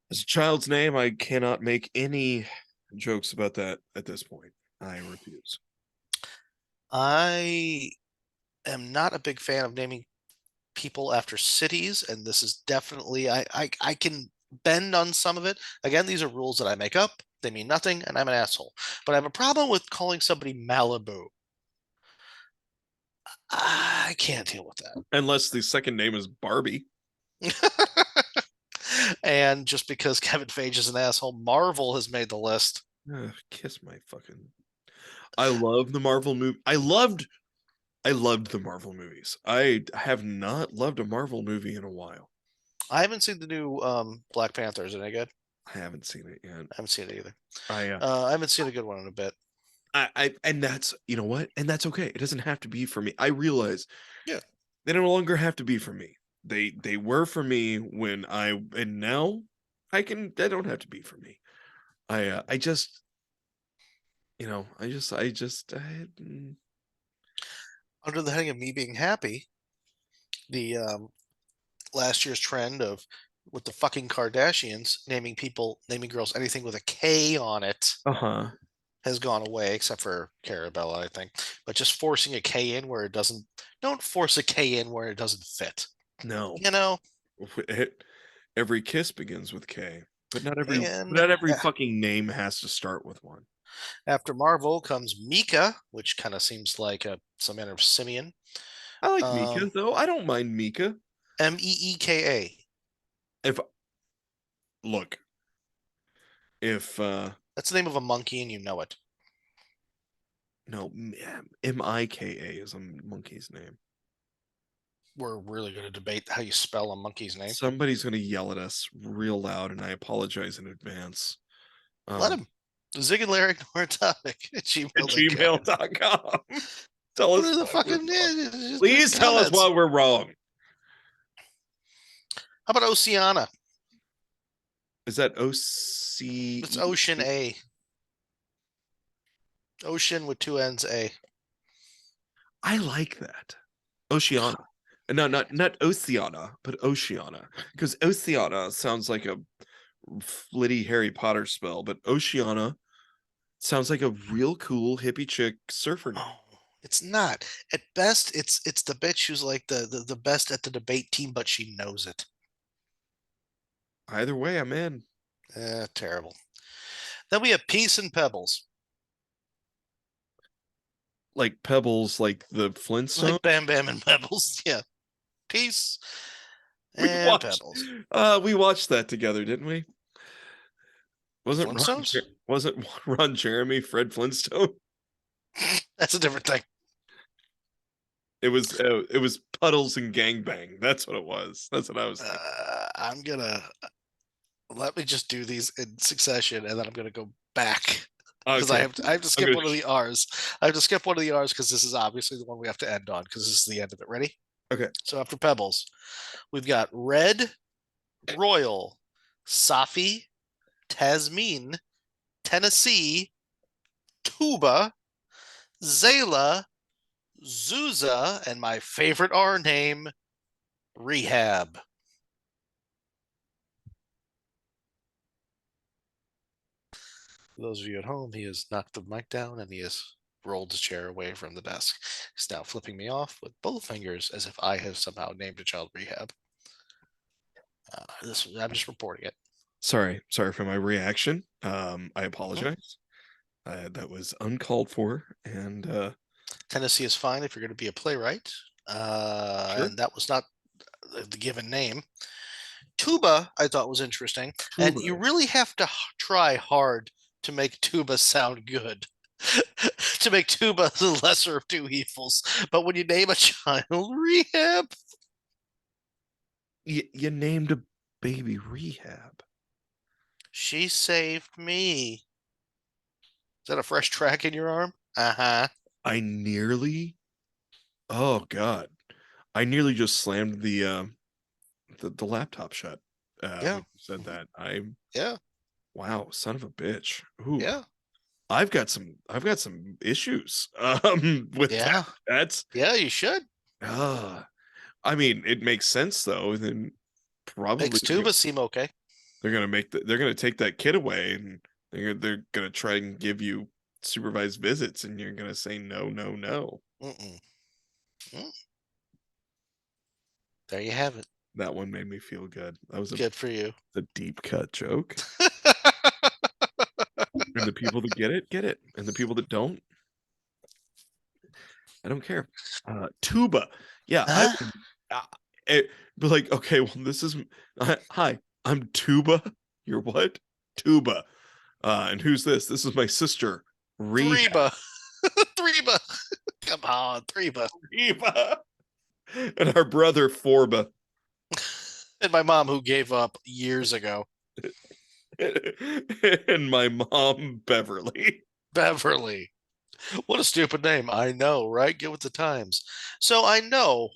As a child's name, I cannot make any jokes about that at this point. I refuse. I am not a big fan of naming people after cities, and this is definitely I can bend on some of it. Again, these are rules that I make up. They mean nothing, and I'm an asshole. But I have a problem with calling somebody Malibu. I can't deal with that. Unless the second name is Barbie. And just because Kevin Feige is an asshole, Marvel has made the list. Kiss my fucking. I love the Marvel movie. I loved the Marvel movies. I have not loved a Marvel movie in a while. I haven't seen the new Black Panther. Is it any good? I haven't seen it yet. I haven't seen it either. I haven't seen a good one in a bit. And that's what, and that's okay. It doesn't have to be for me. I realize, yeah, they no longer have to be for me. They were for me and now they don't have to be for me. I just under the heading of me being happy, the last year's trend of with the fucking Kardashians naming girls anything with a K on it Uh-huh. has gone away, except for Carabella, I think. But just forcing a K in where it doesn't, don't force a K in where it doesn't fit. No. You know, Every kiss begins with K, but not and every fucking name has to start with one. after Marvel comes Mika, which kind of seems like some manner of simian. I like Mika though. I don't mind Mika. Meeka. If look, if That's the name of a monkey, and you know it. no, Mika is a monkey's name. We're really going to debate how you spell a monkey's name. Somebody's gonna yell at us real loud, and I apologize in advance. Let him. Zig and Larry Ignore Topic at At gmail.com. gmail.com. Tell What us are the why fucking we're wrong. just Please tell us comments. why we're wrong. How about Oceana? Is that OC? It's Ocean A. Ocean with two N's A. I like that. Oceana. No, not Oceana, but Oceana. Because Oceana sounds like a flitty Harry Potter spell, but Oceana sounds like a real cool hippie chick surfer name. Oh, it's not. At best, it's the bitch who's like the best at the debate team, but she knows it. Either way, I'm in. Terrible. Then we have Peace and Pebbles. Like Pebbles, like the Flintstone. Like Bam Bam and Pebbles. Yeah. Peace We and watched, Pebbles. we watched that together, didn't we? Flintstones? Wasn't Ron Jeremy Fred Flintstone? That's a different thing. It was Puddles and Gangbang. That's what it was. That's what I was thinking. I'm gonna let me just do these in succession, and then I'm gonna go back because Okay. I have to skip gonna one of the R's. I have to skip one of the R's because this is obviously the one we have to end on because this is the end of it. Ready? Okay. So after Pebbles, we've got Red, Royal, Safi, Tasmin, Tennessee, Tuba, Zayla, Zuza, and my favorite R name, Rehab. For those of you at home, he has knocked the mic down and he has rolled his chair away from the desk. He's now flipping me off with both fingers as if I have somehow named a child Rehab. I'm just reporting it. Sorry for my reaction. I apologize. That was uncalled for, and Tennessee is fine if you're going to be a playwright. Sure. And that was not the given name. Tuba, I thought was interesting. And Tuba. you really have to try hard to make Tuba sound good. To make Tuba the lesser of two evils. But when you name a child Rehab, you named a baby Rehab. she saved me. Is that a fresh track in your arm? Uh-huh. I nearly, oh God, I nearly just slammed the laptop shut. Yeah. When you said that. Yeah. Wow, son of a bitch. Ooh. Yeah. I've got some issues with Yeah. That's Yeah, you should. I mean, it makes sense though. Then probably Makes Tuba seem okay. they're gonna take that kid away, and they're gonna try and give you supervised visits, and you're gonna say no. Mm-mm. There you have it. That one made me feel good. That was Good for you. a deep cut joke. And the people that get it, and the people that don't, I don't care. Tuba, yeah, be like, okay, well, this is hi, I'm Tuba. You're what? Tuba. And who's this? This is my sister, Reba. Reba. Come on, Reba. Reba. And our brother Forba. And my mom who gave up years ago. And my mom, Beverly. Beverly. What a stupid name. I know, right? Get with the times. So I know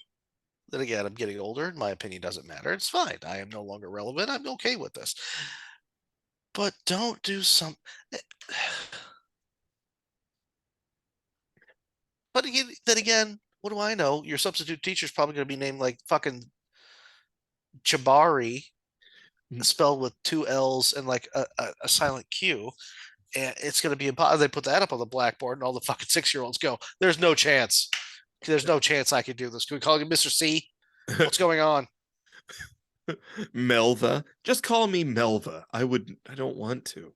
that again, I'm getting older. My opinion doesn't matter. It's fine. I am no longer relevant. I'm okay with this. But don't do some. But then again, what do I know? Your substitute teacher's probably going to be named like fucking Jabari. spelled with 2 L's and like a silent Q. And it's going to be impossible. They put that up on the blackboard, and all the fucking 6-year-olds go, "There's no chance. There's no chance I could do this. Can we call you Mr. C? What's going on?" Melva. Just call me Melva. I don't want to.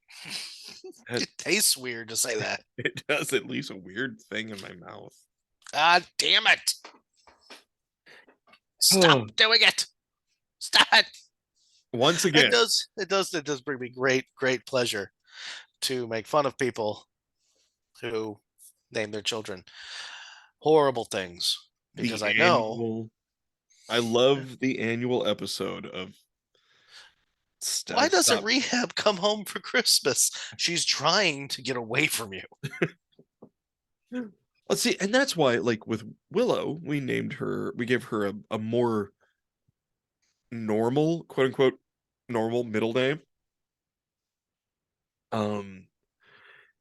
It tastes weird to say that. It does at least a weird thing in my mouth. Ah, damn it. Stop doing it. Stop it. Once again, It does bring me great pleasure to make fun of people who name their children horrible things, because I know. I love the annual episode of Why doesn't Stop. Rehab come home for Christmas? She's trying to get away from you. Let's see, and that's why, like with Willow, we gave her a more normal, quote unquote, normal middle name.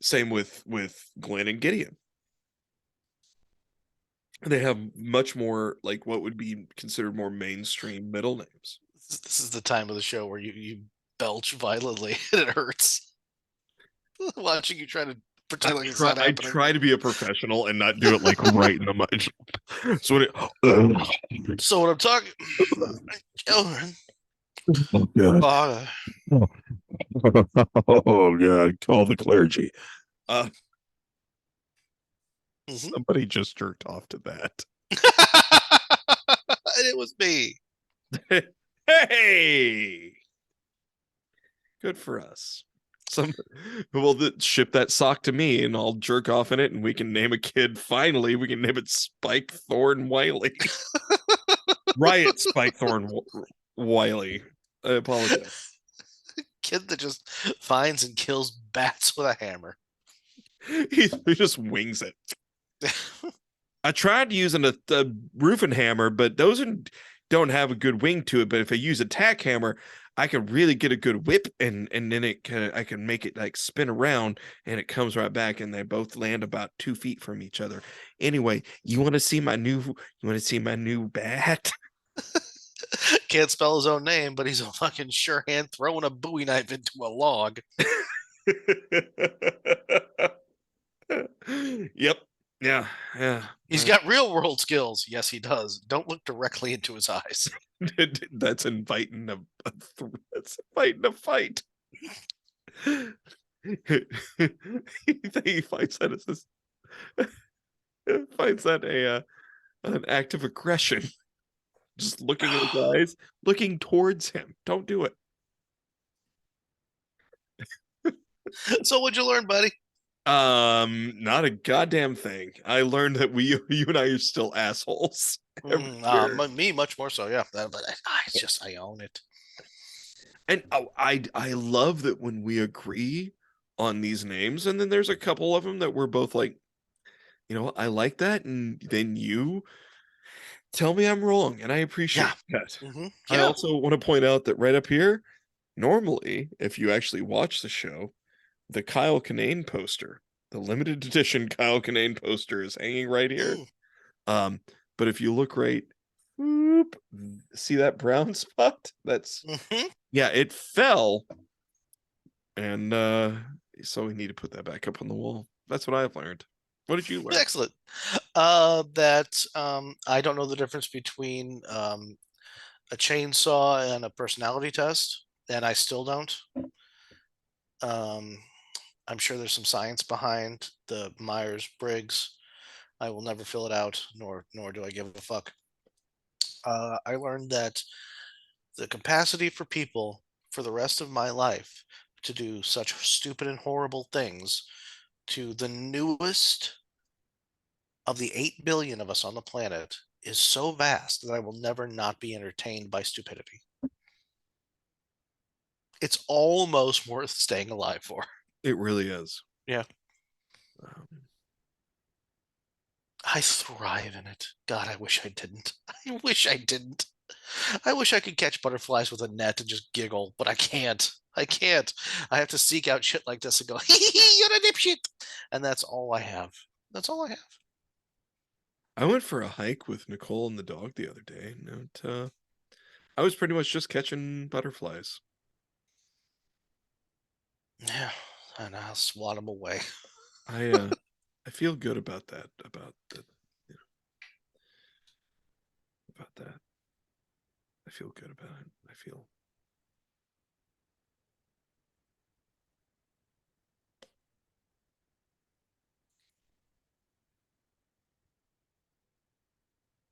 Same with Glenn and Gideon. They have much more like what would be considered more mainstream middle names. This is the time of the show where you belch violently and it hurts. Watching you try to pretend like it's not I happening. try to be a professional and not do it like right in the mic. So So what I'm talking, children. oh god, Father. oh god, call the clergy. Mhm. Somebody just jerked off to that. And it was me. Hey, good for us. Ship that sock to me and I'll jerk off in it and we can name a kid. Finally, we can name it Spike Thorn Wiley. Riot Spike Thorn Wiley. I apologize. Kid that just finds and kills bats with a hammer. He just wings it. I tried using a roofing hammer, but those don't have a good wing to it. But if I use a tack hammer, I can really get a good whip, and then I can make it like spin around, and it comes right back, and they both land about 2 feet from each other. Anyway, you want to see my new bat? Can't spell his own name, but he's a fucking sure hand throwing a Bowie knife into a log. Yep. Yeah. He's got real world skills. Yes, he does. Don't look directly into his eyes. That's inviting that's inviting a fight. He finds that an act of aggression. Just looking in his eyes, looking towards him. Don't do it. So what'd you learn, buddy? Not a goddamn thing. I learned that you and I are still assholes. Me much more so, yeah. But I own it. And I love that when we agree on these names, and then there's a couple of them that we're both like, I like that, and then you tell me I'm wrong, and I appreciate that. Mm-hmm. I also want to point out that right up here, normally, if you actually watch the show, the Kyle Kinane poster, the limited edition Kyle Kinane poster is hanging right here. But if you look right, whoop, see that brown spot? That's yeah, it fell. And so we need to put that back up on the wall. That's what I've learned. What did you learn? Excellent. That I don't know the difference between a chainsaw and a personality test, and I still don't. I'm sure there's some science behind the Myers-Briggs. I will never fill it out, nor do I give a fuck. I learned that the capacity for people for the rest of my life to do such stupid and horrible things to the newest of the 8 billion of us on the planet is so vast that I will never not be entertained by stupidity. It's almost worth staying alive for. It really is. Yeah. I thrive in it. God, I wish I didn't. I wish I didn't. I wish I could catch butterflies with a net and just giggle, but I can't. I can't. I have to seek out shit like this and go, you're a dipshit. And that's all I have. That's all I have. I went for a hike with Nicole and the dog the other day. I was pretty much just catching butterflies. Yeah, and I'll swat him away. I feel good about that. About that. You know, about that. I feel good about it. I feel